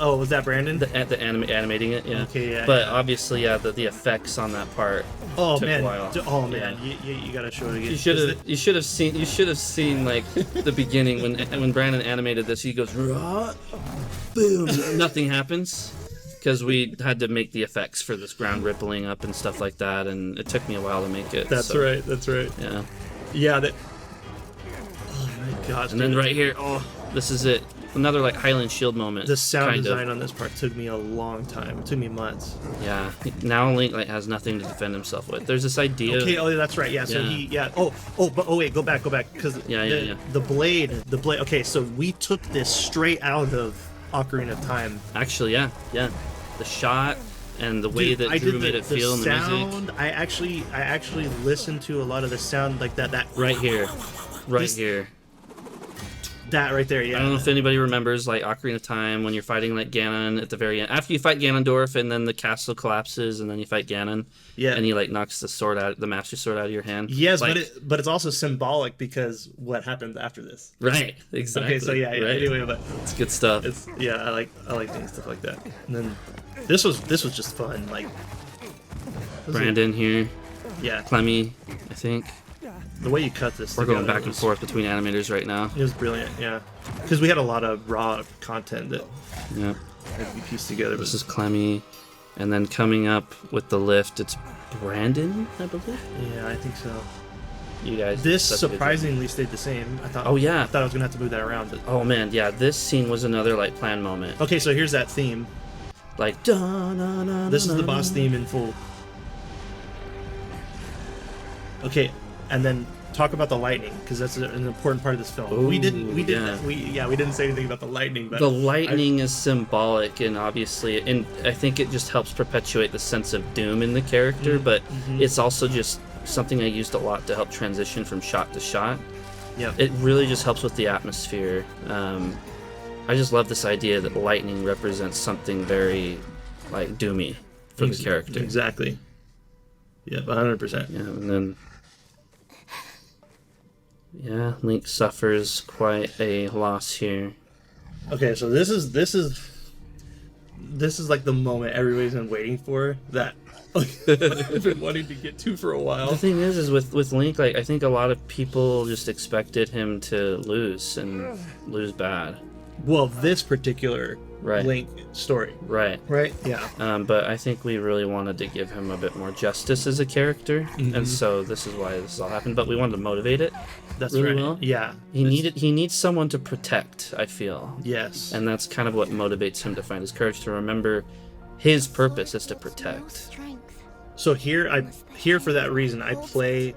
Oh, was that Brandon? Animating it, yeah. Okay, yeah, But yeah. obviously, yeah, the effects on that part. Oh took man. a while. Oh man. Yeah. You gotta show it again. You should have seen like the beginning when Brandon animated this. He goes, "Rah," boom, nothing happens because we had to make the effects for this ground rippling up and stuff like that, and it took me a while to make it. That's so, right. That's right. Yeah. Yeah. That. Oh my gosh. And then right here, oh, this is it. Another like Highland Shield moment. the sound kind design of. on this part took me a long time. It took me months. Yeah. Now Link like has nothing to defend himself with. There's this idea. Okay. Oh, that's right. Yeah. So Yeah. wait. Go back. Because the blade. Okay. So we took this straight out of Ocarina of Time. Actually, yeah. The shot and the way that Drew made it feel in the sound. music. I actually listened to a lot of the sound like that. Right here. Right This- here. That right there. Yeah. I don't know if anybody remembers like Ocarina of Time when you're fighting like Ganon at the very end. After you fight Ganondorf and then the castle collapses and then you fight Ganon. Yeah. And he like knocks the Master Sword out of your hand. Yes, like, but it's also symbolic because what happens after this. Right. Exactly. Okay, so yeah. Right. Anyway, but It's good stuff. it's I like doing stuff like that. And then this was just fun. Like Brandon here. Yeah, Clemmy, I think. the way you cut this. We're going together back and was- forth between animators right now. It was brilliant. Yeah, because we had a lot of raw content that Yeah. had to be pieced together. This is Clemmy. And then coming up with the lift, it's Brandon, I believe. Yeah, I think so. You guys. This that's a good job. surprisingly stayed the same. I thought. Oh, yeah. I thought I was gonna have to move that around. But Oh man, yeah, this scene was another like planned moment. okay, so here's that theme. Like This is the boss theme in full. Okay, and then talk about the lightning because that's an important part of this film. we didn't yeah. we didn't say anything about the lightning, but The lightning is symbolic and obviously, and I think it just helps perpetuate the sense of doom in the character, but it's also just something I used a lot to help transition from shot to shot. yeah, It really just helps with the atmosphere. I just love this idea that lightning represents something very like doomy for the character. exactly. Yep, 100%. Yeah, and then Link suffers quite a loss here. Okay, so this is like the moment everybody's been waiting for. That I've been wanting to get to for a The while. thing is with Link, like I think a lot of people just expected him to lose and lose bad. Well, this particular Right. Link story, Right. right? Yeah. But I think we really wanted to give him a bit more justice as a character, and so this is why this all happened. But we wanted to motivate it. That's really right. well. Yeah. He needs someone to protect, I feel. Yes. And that's kind of what motivates him to find his courage to remember his purpose is to protect. Strength. So here for that reason I play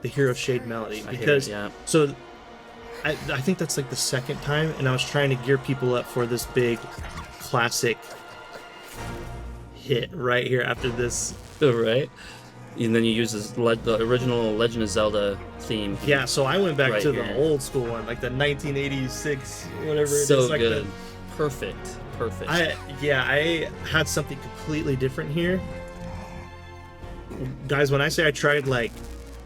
the Hero Shade melody I hear it, because yeah. so I think that's like the second time, and I was trying to gear people up for this big classic hit right here after this. Right? And then you use the original Legend of Zelda theme. Yeah, so I went back Right to here. the old school one, like the 1986, whatever it is. So like good. Perfect. I had something completely different here. Guys, when I say I tried like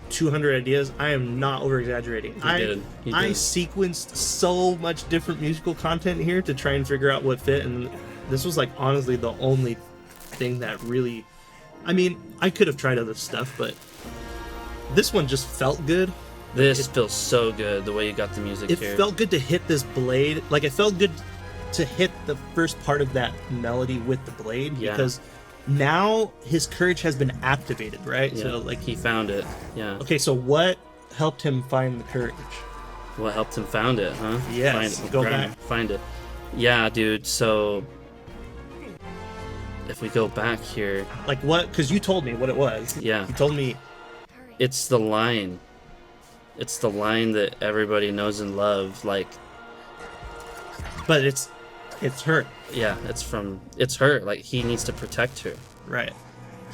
200 ideas. I am not over exaggerating. He I did. sequenced so much different musical content here to try and figure out what fit, and this was like honestly the only thing that really. I mean, I could have tried other stuff, but this one just felt good. This feels so good the way you got the music It here. felt good to hit this blade. Like it felt good to hit the first part of that melody with the blade because now his courage has been activated, right? Yeah, So like he found it. Yeah. okay, so what helped him find the courage? What helped him found it, huh? Yes, Find it. go Grind, back. Find it. Yeah, dude. So if we go back here, Like what? Because you told me what it was. Yeah. You told me. it's the line. It's the line that everybody knows and loves. Like, But it's her, yeah, it's her. Like, he needs to protect her. right?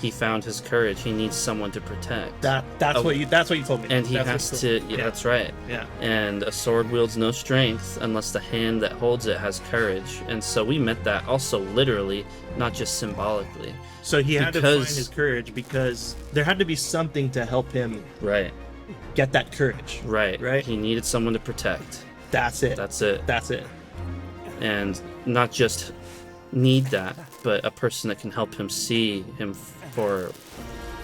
He found his courage. He needs someone to protect. That's what you told me. And he That's has what to. you told me. Yeah, that's right. Yeah. And a sword wields no strength unless the hand that holds it has courage. And so we meant that also literally, not just symbolically. So he had to find Because- his courage because there had to be something to help him Right. get that courage. Right. Right. He needed someone to protect. That's it. That's it. That's it. And not just need that, but a person that can help him see him for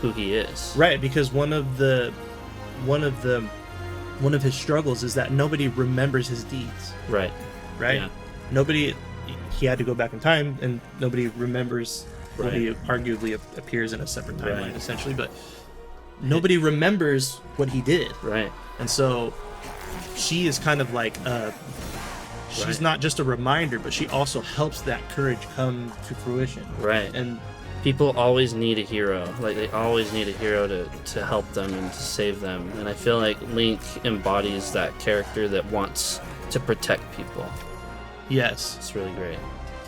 who he is. Right, because one of his struggles is that nobody remembers his deeds. Right. Right. Yeah. Nobody. He had to go back in time, and nobody remembers. Right. Nobody arguably appears in a separate timeline, Right. essentially, but nobody remembers what he did, Right. and so she is kind of like she's Right. not just a reminder, but she also helps that courage come to fruition. Right. And People always need a hero. Like, they always need a hero to help them and to save them. And I feel like Link embodies that character that wants to protect people. yes, It's really great.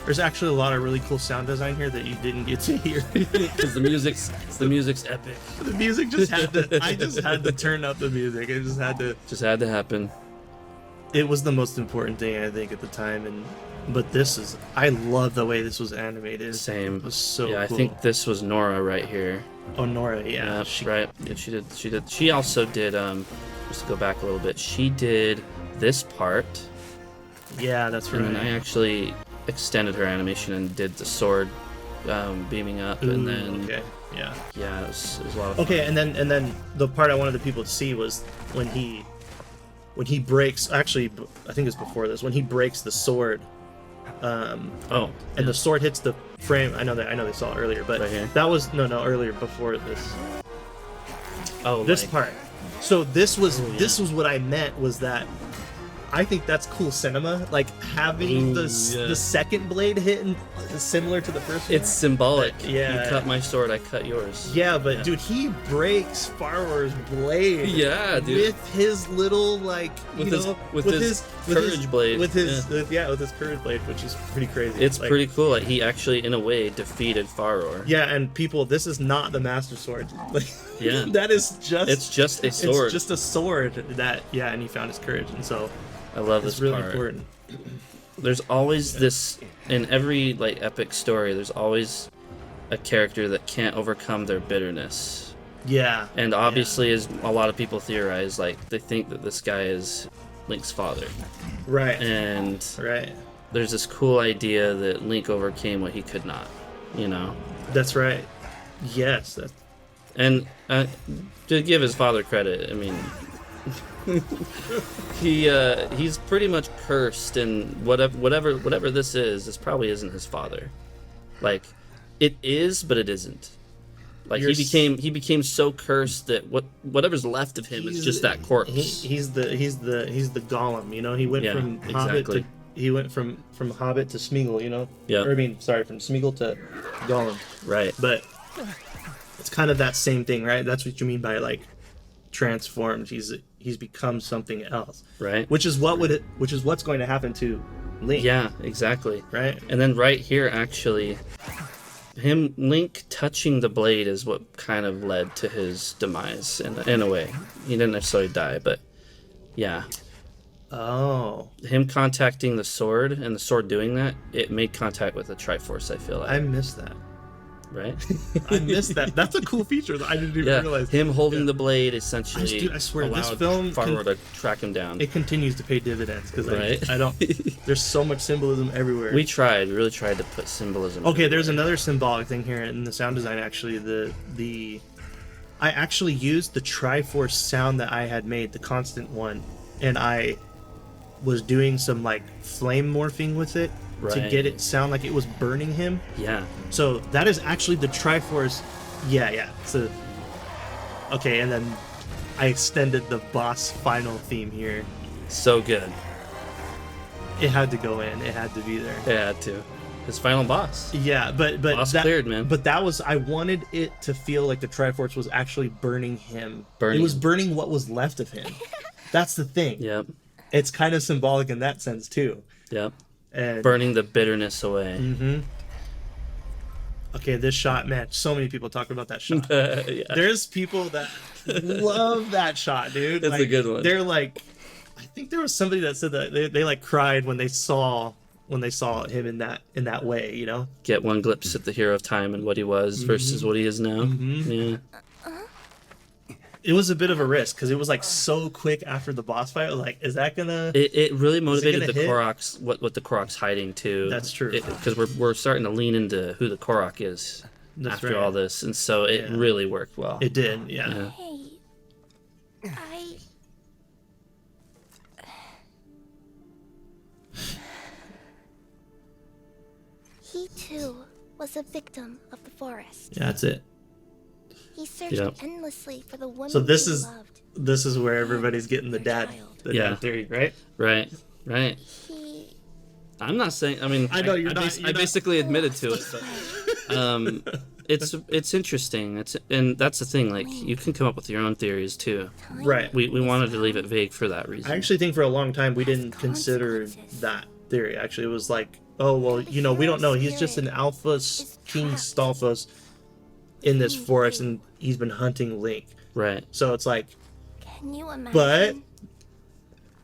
there's actually a lot of really cool sound design here that you didn't get to hear. Because the music's epic. The music just had to. I just had to turn up the music. It just had to. Just had to happen. It was the most important thing I think at the time, but this is. I love the way this was animated. Same. It was so Yeah, cool. I think this was Nora right here. Oh, Nora, yeah. Yeah, right. Yeah, she did. She also did. Just to go back a little bit, she did this part, Yeah, that's right. and then I actually extended her animation and did the sword beaming up, Ooh, and then okay, yeah. yeah, it was a lot of fun. Okay, and then the part I wanted the people to see was when he breaks. Actually, I think it's before this. When he breaks the sword. Oh, And the sword hits the frame. I know they saw it earlier, but Right here? that was no earlier before this. oh, This like- part. So this was Oh, yeah. this was what I meant was that I think that's cool cinema, like having Ooh, the yeah. the second blade hitting similar to the first one. It's symbolic. Yeah. You cut my sword, I cut yours. Yeah, but Yeah. dude, he breaks Farwar's blade. Yeah, dude. With his little like, With you his- know, with his courage blade. With his Yeah. with his courage blade, which is pretty crazy. It's Like, pretty cool. Like, he actually, in a way, defeated Faror. Yeah, and people, this is not the Master Sword. Like, Yeah. that is just. It's just a sword. It's just a sword that, yeah, and he found his courage, and so I love it's this really part. important. There's always this in every like epic story. There's always a character that can't overcome their bitterness, Yeah. and obviously, as a lot of people theorize, like they think that this guy is Link's father, Right. and Right. there's this cool idea that Link overcame what he could not, you know. That's right. Yes. That's, And to give his father credit, I mean, he's pretty much cursed, and whatever this is, this probably isn't his father. Like, it is, but it isn't. Like, You're he became so cursed that whatever's left of him is just that corpse. he's the golem. You know, he went Yeah, from exactly. Hobbit to he went from Hobbit to Smeagol. You know. Yeah. Or, I mean, sorry, from Smeagol to Gollum. Right. But it's kind of that same thing, right? That's what you mean by like transformed. He's become something else, Right. which is what's going to happen to Link. Yeah, exactly. Right. And then right here, actually, Link touching the blade is what kind of led to his demise in a way. He didn't necessarily die, but yeah. Oh, Him contacting the sword and the sword doing that, it made contact with the Triforce, I feel like. I missed that. right? I missed that. That's a cool feature that I didn't even realize. Him holding the blade essentially I swear, this allowed film Farmer to track him down. It continues to pay dividends because Right. I don't. There's so much symbolism everywhere. We really tried to put symbolism. Okay, there's everywhere. another symbolic thing here in the sound design. Actually, I actually used the Triforce sound that I had made, the constant one, and I was doing some like flame morphing with it to Right. get it sound like it was burning him. Yeah. So that is actually the Triforce. Yeah. So okay, and then I extended the boss final theme here. So good. It had to go in. It had to be there. It had to. His final boss. Yeah, but Boss that, cleared, man. But that was, I wanted it to feel like the Triforce was actually burning him. Burning. It was burning what was left of him. That's the thing. Yep. It's kind of symbolic in that sense too. Yep. And Burning the bitterness away. okay, this shot, man. So many people talk about that shot. Yeah. There's people that love that shot, dude. It's a good one. They're like, I think there was somebody that said that they like cried when they saw him in that way, you know. Get one glimpse at the hero of time and what he was versus what he is now. Yeah. It was a bit of a risk because it was like so quick after the boss fight. Like, is that gonna? It really motivated gonna the hit? Koroks, what the Korok's hiding too. That's true. Because we're starting to lean into who the Korok is That's after right. all this, and so it Yeah. really worked well. It did, yeah. Yeah. Hey, he too was a victim of the forest. Yeah, that's it. He searched Yep. endlessly for the woman So this he is loved. this is where everybody's getting the dad Yeah. theory, right? Right. He I'm not saying. I mean, I know you're not- you're I not- basically admitted to it. But, it's interesting. And that's the thing. Like, you can come up with your own theories too. Right. We wanted to leave it vague for that reason. I actually think for a long time we didn't consider that theory. Actually, it was like, oh well, you know, we don't know. He's just an alpha King Stalfos in this forest, and he's been hunting Link. Right. So it's like, can you imagine? but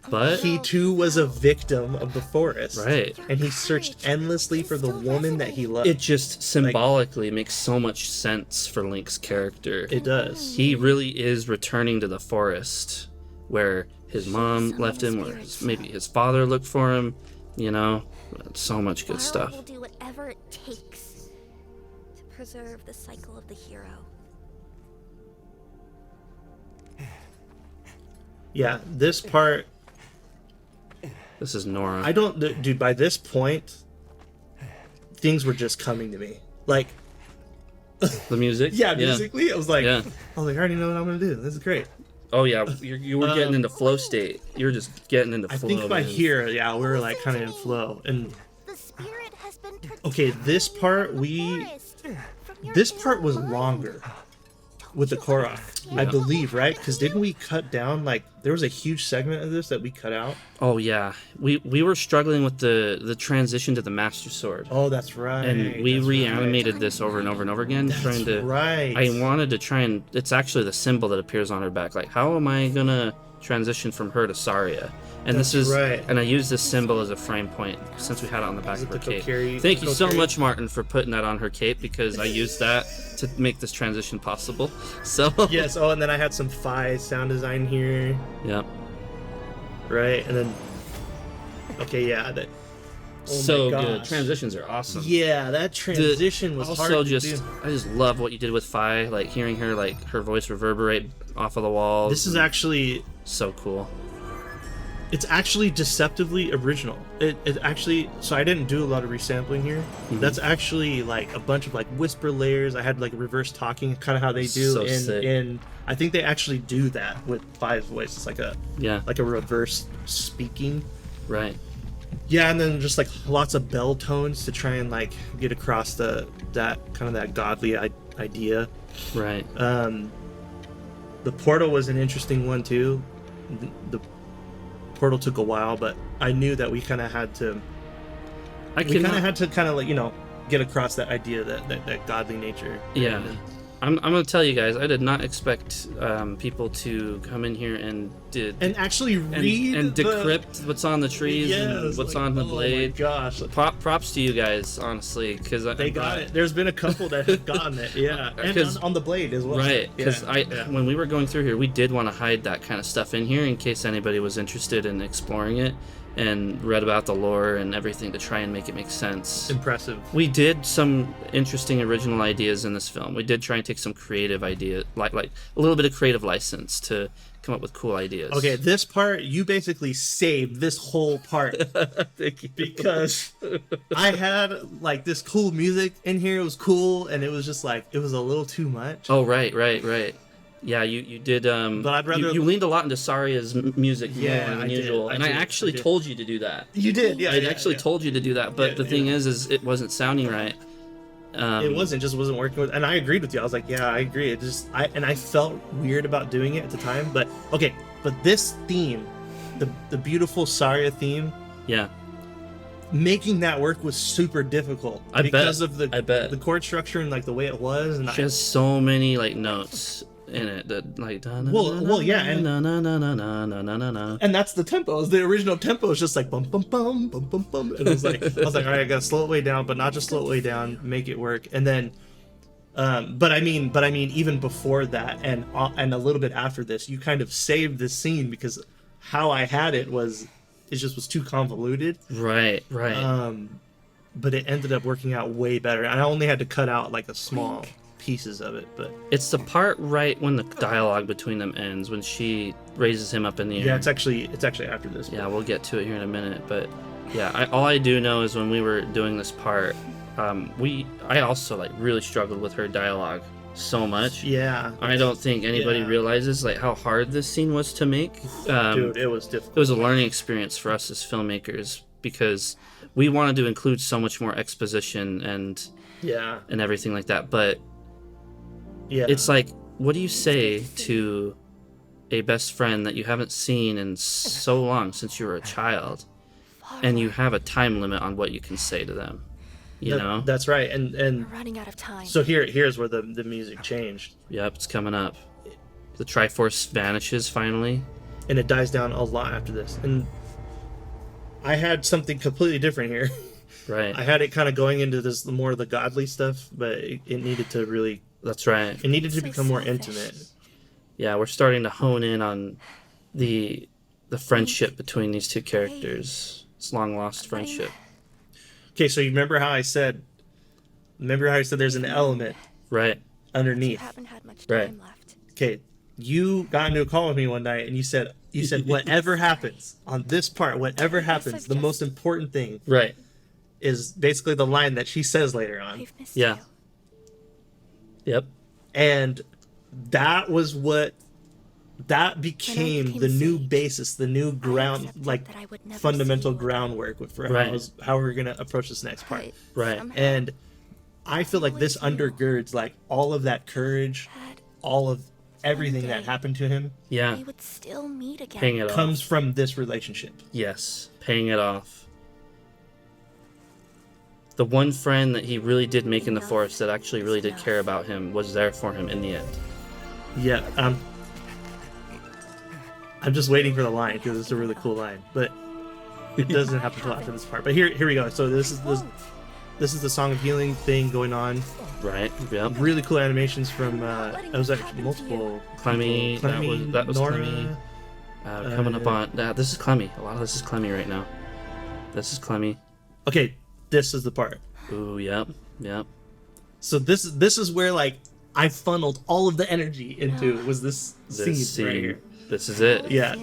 But he too was a victim of the forest. right. And he searched endlessly for the woman that he loved. It just symbolically makes so much sense for Link's character. It does. He really is returning to the forest where his mom left him, where maybe his father looked for him. You know, so much good Mara stuff. will do whatever it takes to preserve the cycle of the hero. Yeah, this part, This is Nora. I don't, dude, by this point, things were just coming to me. Like, The music. yeah, musically, I was like, Yeah. I was like, I already know what I'm gonna do. This is great. Oh yeah, you were getting into flow state. You were just getting into I flow. think by man. here, yeah, we were like kind of in flow. And The spirit has been okay, this part this part was longer with the Korok, I believe, right? Because didn't we cut down, like, there was a huge segment of this that we cut out? Oh yeah, we were struggling with the transition to the Master Sword, Oh, that's right. and we that's reanimated this over and over and over again, trying to. right. I wanted to try and. It's actually the symbol that appears on her back. Like, how am I gonna transition from her to Saria? And That's this is. right. And I used this symbol as a frame point since we had it on the back Is of it her the cape. Kokiri- Thank you so Kokiri? much, Martin, for putting that on her cape, because I used that to make this transition possible. So. Yes, oh, and then I had some Phi sound design here, Yep. right? And then, okay, yeah, that. Oh my So good. gosh. Transitions are awesome. Yeah, that transition was also hard to just do. I just love what you did with Phi, like hearing her, like her voice reverberate off of the walls. This is actually, so cool. it's actually deceptively original. It actually, so I didn't do a lot of resampling here. Mm-hmm. That's actually like a bunch of like whisper layers. I had like reverse talking, kind of how they do So sick. in. I think they actually do that with Phi's voice. It's like a Yeah. reverse speaking. Right. Yeah, and then just like lots of bell tones to try and like get across that godly idea. Right. The portal was an interesting one too. The portal took a while, but I knew that we kind of had to. I We kind of cannot. had to kind of like, you know, get across that idea, that godly nature. Yeah. I'm gonna tell you guys, I did not expect people to come in here and actually read and decrypt what's on the trees and what's on the blade. Oh my gosh! Props to you guys, honestly, because They got it. There's been a couple that have gotten it, yeah, and on the blade as well. Right, because yeah. when we were going through here, we did want to hide that kind of stuff in here in case anybody was interested in exploring it and read about the lore and everything to try and make it make sense. Impressive. We did some interesting original ideas in this film. We did try and take some creative idea, like a little bit of creative license to come up with cool ideas. Okay, this part, you basically saved this whole part. Thank you. Because I had like this cool music in here. It was cool, and it was just like, it was a little too much. Oh, right. Yeah, you did. But I'd rather you leaned a lot into Saria's music more Yeah, than I usual, did, and I actually told you to do that. You did, yeah. I actually told you to do that, but Yeah, the thing is it wasn't sounding right. It wasn't working with, and I agreed with you. I was like, yeah, I agree. I felt weird about doing it at the time, but okay. But this theme, the beautiful Saria theme, Yeah, making that work was super difficult because of the chord structure and like the way it was. And she has so many like notes in it that like well, yeah, and that's the tempo. The original tempo is just like bum bum bum bum bum bum, and I was like, all right, I gotta slow it way down, but not just slow it way down, make it work. And then, but I mean, even before that, and a little bit after this, you kind of saved this scene because how I had it was too convoluted. Right. But it ended up working out way better, and I only had to cut out like a small pieces of it. But it's the part right when the dialogue between them ends, when she raises him up in the air. Yeah, it's actually after this. Yeah, we'll get to it here in a minute, but yeah, all I do know is when we were doing this part, I also like really struggled with her dialogue so much. Yeah, I don't think anybody realizes like how hard this scene was to make. Dude, it was difficult. It was a learning experience for us as filmmakers because we wanted to include so much more exposition and everything like that, but it's like, what do you say to a best friend that you haven't seen in so long, since you were a child, and you have a time limit on what you can say to them? You know? That's right. And we're running out of time. So here's where the music changed. Yep, it's coming up. The Triforce vanishes finally. And it dies down a lot after this. And I had something completely different here. Right. I had it kind of going into this more of the godly stuff, but it needed to really... That's right. It needed to become more intimate. Yeah, we're starting to hone in on the friendship between these two characters. It's long lost friendship. Okay, so you remember how I said there's an element underneath. You haven't had much time left. Okay, you got into a call with me one night and you said whatever happens on this part, whatever happens, the most important thing is basically the line that she says later on. I've missed you. Yep. And that was that became the new basis, the new ground, like fundamental groundwork for how we're going to approach this next part. Right. And I feel like this undergirds like all of that courage, all of everything that happened to him. Yeah. We would still meet again. Paying it comes off. From this relationship. Yes. Paying it off. The one friend that he really did make in the forest that actually really did care about him was there for him in the end. Yeah, I'm just waiting for the line because it's a really cool line, but it doesn't happen until after this part. But here we go. So this is the Song of Healing thing going on. Right. Yep. Really cool animations from it was actually multiple. Clemmy. That was Nora, Clemmy. Coming up on this is Clemmy. A lot of this is Clemmy right now. This is Clemmy. Okay. This is the part. Ooh, yep. So this is where like I funneled all of the energy into was this scene right here. This is it. Yeah.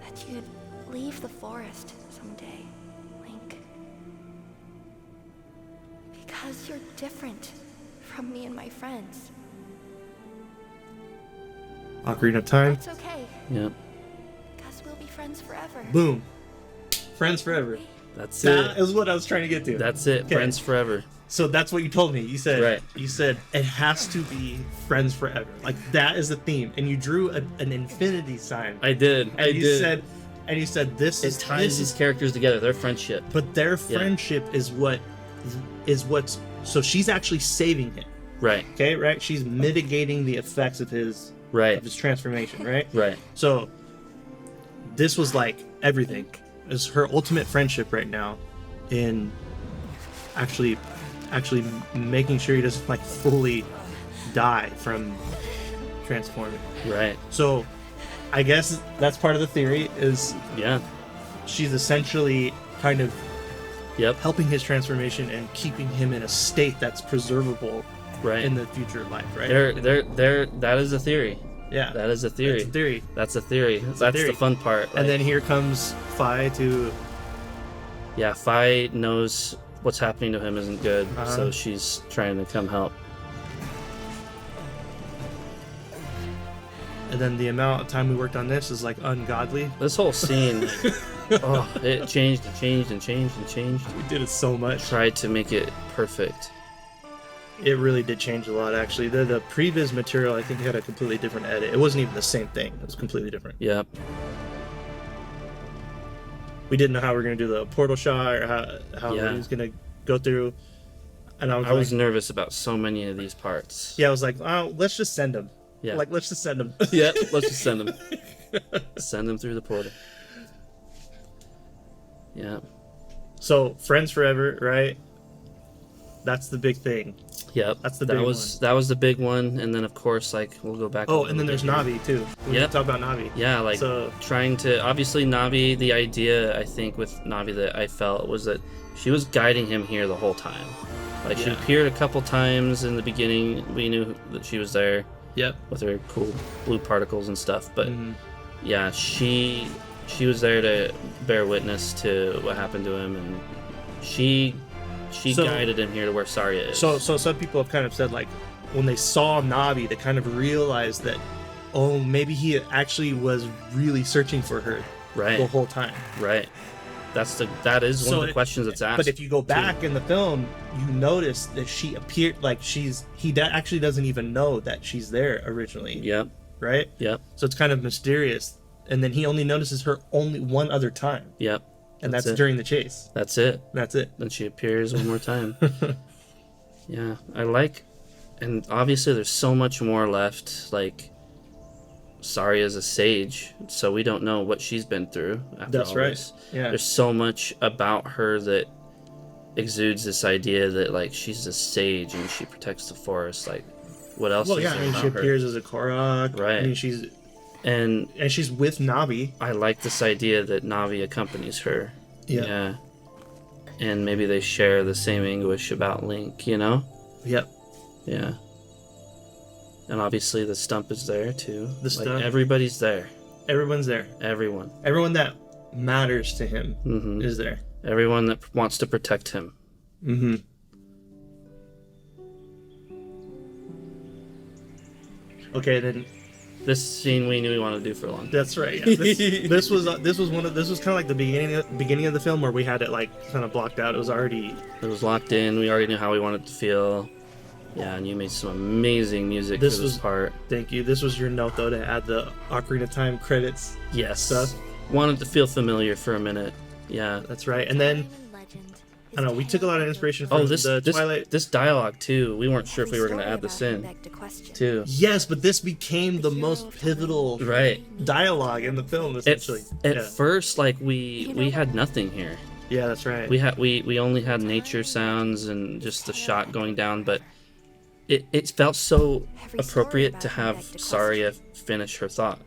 That you'd leave the forest someday, Link. Because you're different from me and my friends. Ocarina of Time. That's okay. Yep. Because we'll be friends forever. Boom. Friends forever. That's that is what I was trying to get to. That's it. Okay. Friends forever. So that's what you told me. You said it has to be friends forever. Like that is the theme, and you drew an infinity sign. I did. And you said this is ties these characters together. Their friendship. But their friendship is what's. So she's actually saving him. Right. Okay, right? She's mitigating the effects of his Right. transformation, right? Right. So this was like everything. It's her ultimate friendship right now in actually making sure he doesn't like fully die from transforming. Right. So I guess that's part of the theory is Yeah. she's essentially kind of Yep. helping his transformation and keeping him in a state that's preservable Right. in the future life, right? There. That is a theory. Yeah. That is a theory. That's a theory. That's a theory. That's theory. the fun part. And then here comes Fi to yeah, Fi knows what's happening to him isn't good, Uh-huh. so she's trying to come help. and then the amount of time we worked on this is like ungodly. This whole scene, oh, it changed and changed and changed and changed. We did it so much. Tried to make it perfect. It really did change a lot, actually. The previous material, I think, had a completely different edit. It wasn't even the same thing. It was completely different. Yep. We didn't know how we were going to do the portal shot or how Yeah. he was going to go through. And I was, I was like, nervous about so many of these parts. yeah, I was like, oh, let's just send him. Yeah. Like, let's just send him. Yeah, let's just send him. Send him through the portal. Yeah. So, friends forever, right? That's the big thing. Yep. That's the that big was that was the big one, and then of course, like, we'll go back. Oh, and then there's Navi, too. We Yep. need to talk about Navi. Yeah, like So- trying to obviously Navi. The idea I think with Navi that I felt was that she was guiding him here the whole time. Like she Yeah. appeared a couple times in the beginning. We knew that she was there Yep. with her cool blue particles and stuff. But Mhm. yeah, she was there to bear witness to what happened to him, and she So- guided him here to where Saria is. So some people have kind of said, like, when they saw Navi, they kind of realized that, oh, maybe he actually was really searching for her right, the whole time. right. That is one So of the questions that's asked. But if you go back in the film, you notice that she appeared like actually doesn't even know that she's there originally, Yep, right? yep, So it's kind of mysterious. And then he only notices her only one other time, yep. and that's it. during the chase. That's it. That's it. Then she appears one more time. Yeah, I like, and obviously there's so much more left. Like, Saria's a sage, so we don't know what she's been through. After That's all right. this. Yeah. There's so much about her that exudes this idea that like she's a sage and she protects the forest. Like, what else? Well, is yeah, there I mean, about she her? appears as a Korok. Right. I mean, she's and with Navi. I like this idea that Navi accompanies her. Yeah. And maybe they share the same anguish about Link, you know? Yep. Yeah. And obviously the stump is there too. The stump. Everybody's there. Everyone's there. Everyone. Everyone that matters to him Hmm. is there. Everyone that wants to protect him. Mm-hmm. Okay, then This scene we knew we wanted to do for a long time. that's right. Yeah. This was kind of like the beginning of the film where we had it like kind of blocked out. It was already It was locked in. We already knew how we wanted it to feel. Yeah, and you made some amazing music This for this was- part. thank you. This was your note though to add the Ocarina of Time credits. Yes. Stuff. Wanted to feel familiar for a minute. Yeah. That's right. And then Legend. I don't know. We took a lot of inspiration from Oh, this the Twilight. this dialogue too. We weren't sure if we were going to add this in too. Yes, but this became the most pivotal Right. dialogue in the film, essentially. At yeah. first, like we had nothing here. Yeah, that's right. We only had nature sounds and just the shot going down, but it felt so appropriate to have Saria finish her thought.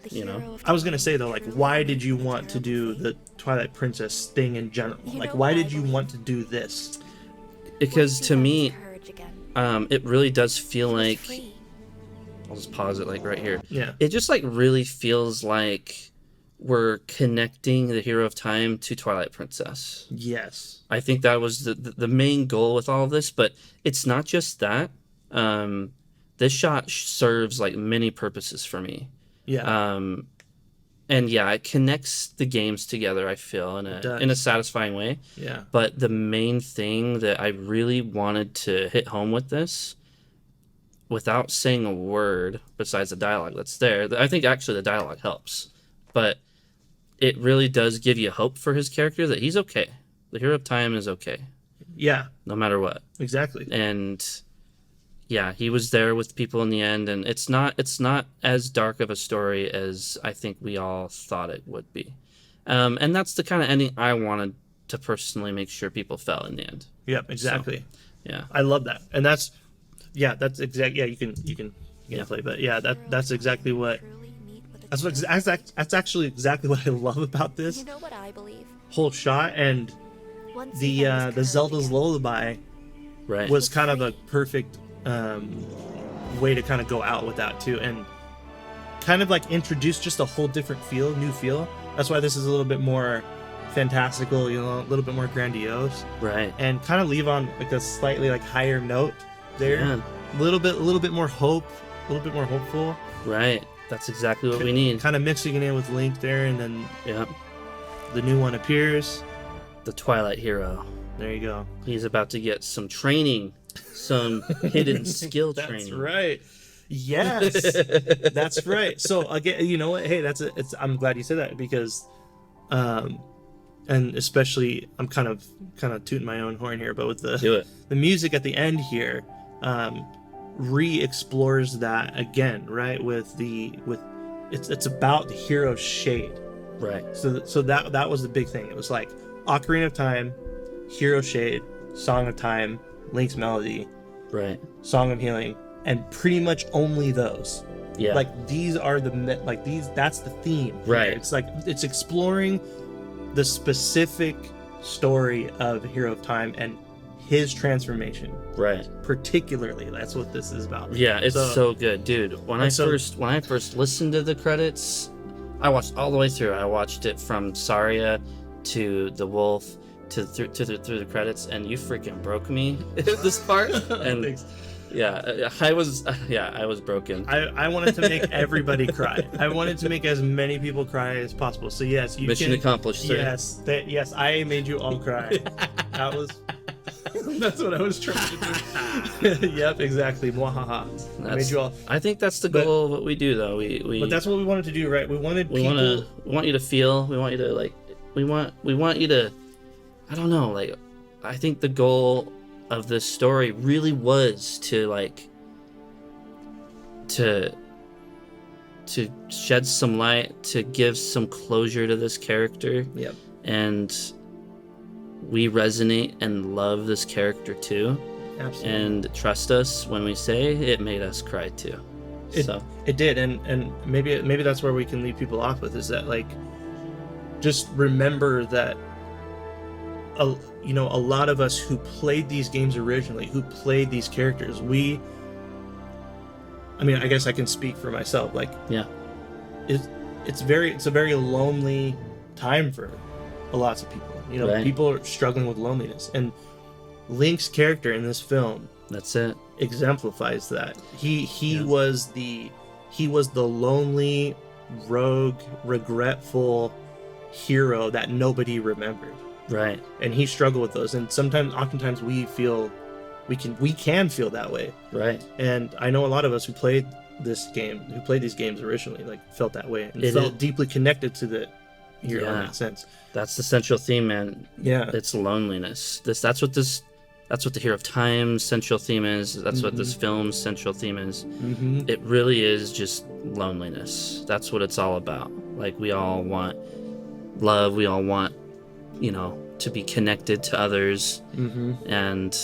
You know? I was gonna say though, like, why did you want to do the Twilight Princess thing in general? Like, why did you want to do this? Because to me, it really does feel like I'll just pause it like right here. Yeah. It just like really feels like we're connecting the Hero of Time to Twilight Princess. Yes. I think that was the main goal with all of this, but it's not just that. This shot serves like many purposes for me. Yeah. And yeah, it connects the games together, I feel, in does. a satisfying way. yeah. But the main thing that I really wanted to hit home with this, without saying a word besides the dialogue that's there, I think actually the dialogue helps. But it really does give you hope for his character that he's okay. The Hero of Time is okay, Yeah. no matter what. Exactly. And yeah, he was there with people in the end, and it's not as dark of a story as I think we all thought it would be. And that's the kind of ending I wanted to personally make sure people felt in the end. Yep, exactly. Yeah. I love that, and that's exact. Yeah, you can Yeah. play, but yeah, that's exactly what. That's actually exactly what I love about this You know what I believe? whole shot, and Once the you find this the curve Zelda's again, Lullaby Right. was kind of a perfect way to kind of go out with that too, and kind of like introduce just a whole different feel, new feel. That's why this is a little bit more fantastical, a little bit more grandiose, Right. and kind of leave on like a slightly like higher note there. Yeah. A little bit more hope, a little bit more hopeful. Right. That's exactly what we need. Kind of mixing it in with Link there, and then Yeah. the new one appears. The Twilight Hero. There you go. He's about to get some training, some hidden skill That's training. right. Yes, that's right. So again, you know what? Hey, I'm glad you said that because, and especially I'm kind of tooting my own horn here, but with Do it. the music at the end here, re-explores that again, right? With it's about the hero's shade. Right. So that was the big thing. It was like Ocarina of Time, Hero Shade, Song of Time, Link's Melody, Right. Song of Healing, and pretty much only those. Yeah. Like these are that's the theme. Right. It's like it's exploring the specific story of Hero of Time and his transformation. Right. Particularly, that's what this is about. Yeah, it's so good, dude. When I first listened to the credits, I watched all the way through. I watched it from Saria to the wolf to through the credits, and you freaking broke me this part. And Thanks. yeah, I was broken. I wanted to make everybody cry. I wanted to make as many people cry as possible. So yes, you Mission can, accomplished, sir. Yes, I made you all cry. That was that's what I was trying to do. Yep, exactly. Mwahaha. I made you all. I think that's the goal of what we do, though. But that's what we wanted to do, right? We want you to feel. We want you to like. We want you to. I don't know. Like, I think the goal of this story really was to like. To shed some light, to give some closure to this character. Yep. And we resonate and love this character too. Absolutely. And trust us when we say it made us cry too. It did, and maybe that's where we can leave people off with, is that like just remember that a lot of us who played these games originally, who played these characters, I guess I can speak for myself, like yeah, it's a very lonely time for lots of people. Right. People are struggling with loneliness, and Link's character in this film that's it. exemplifies that. He was the lonely, rogue, regretful hero that nobody remembered, Right. and he struggled with those. And oftentimes we can feel that way, Right. and I know a lot of us who played these games originally, like felt that way and It felt is. deeply connected to the hero in Yeah. that sense. That's the central theme, man. Yeah. It's loneliness. That's what the Hero of Time's central theme is. That's what this film's central theme is. Mm-hmm. It really is just loneliness. That's what it's all about. Like, we all want love. We all want, to be connected to others. Mm-hmm. And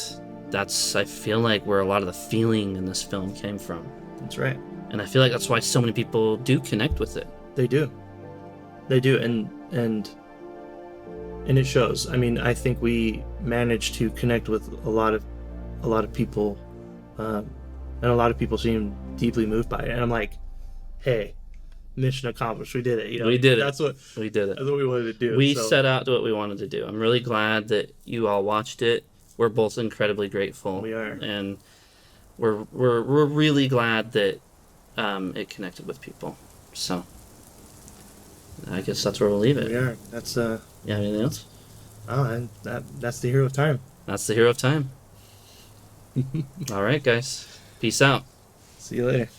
I feel like where a lot of the feeling in this film came from. That's right. And I feel like that's why so many people do connect with it. They do, and it shows. I think we managed to connect with a lot of people, and a lot of people seem deeply moved by it. And I'm like, hey, mission accomplished. We did it. We did it. That's what We did it. That's what we wanted to do. We so. set out to what we wanted to do. I'm really glad that you all watched it. We're both incredibly grateful. We are. And we're really glad that it connected with people. So I guess that's where we'll leave it. We are. That's You have anything else? and that's the Hero of Time. That's the Hero of Time. All right, guys. Peace out. See you later.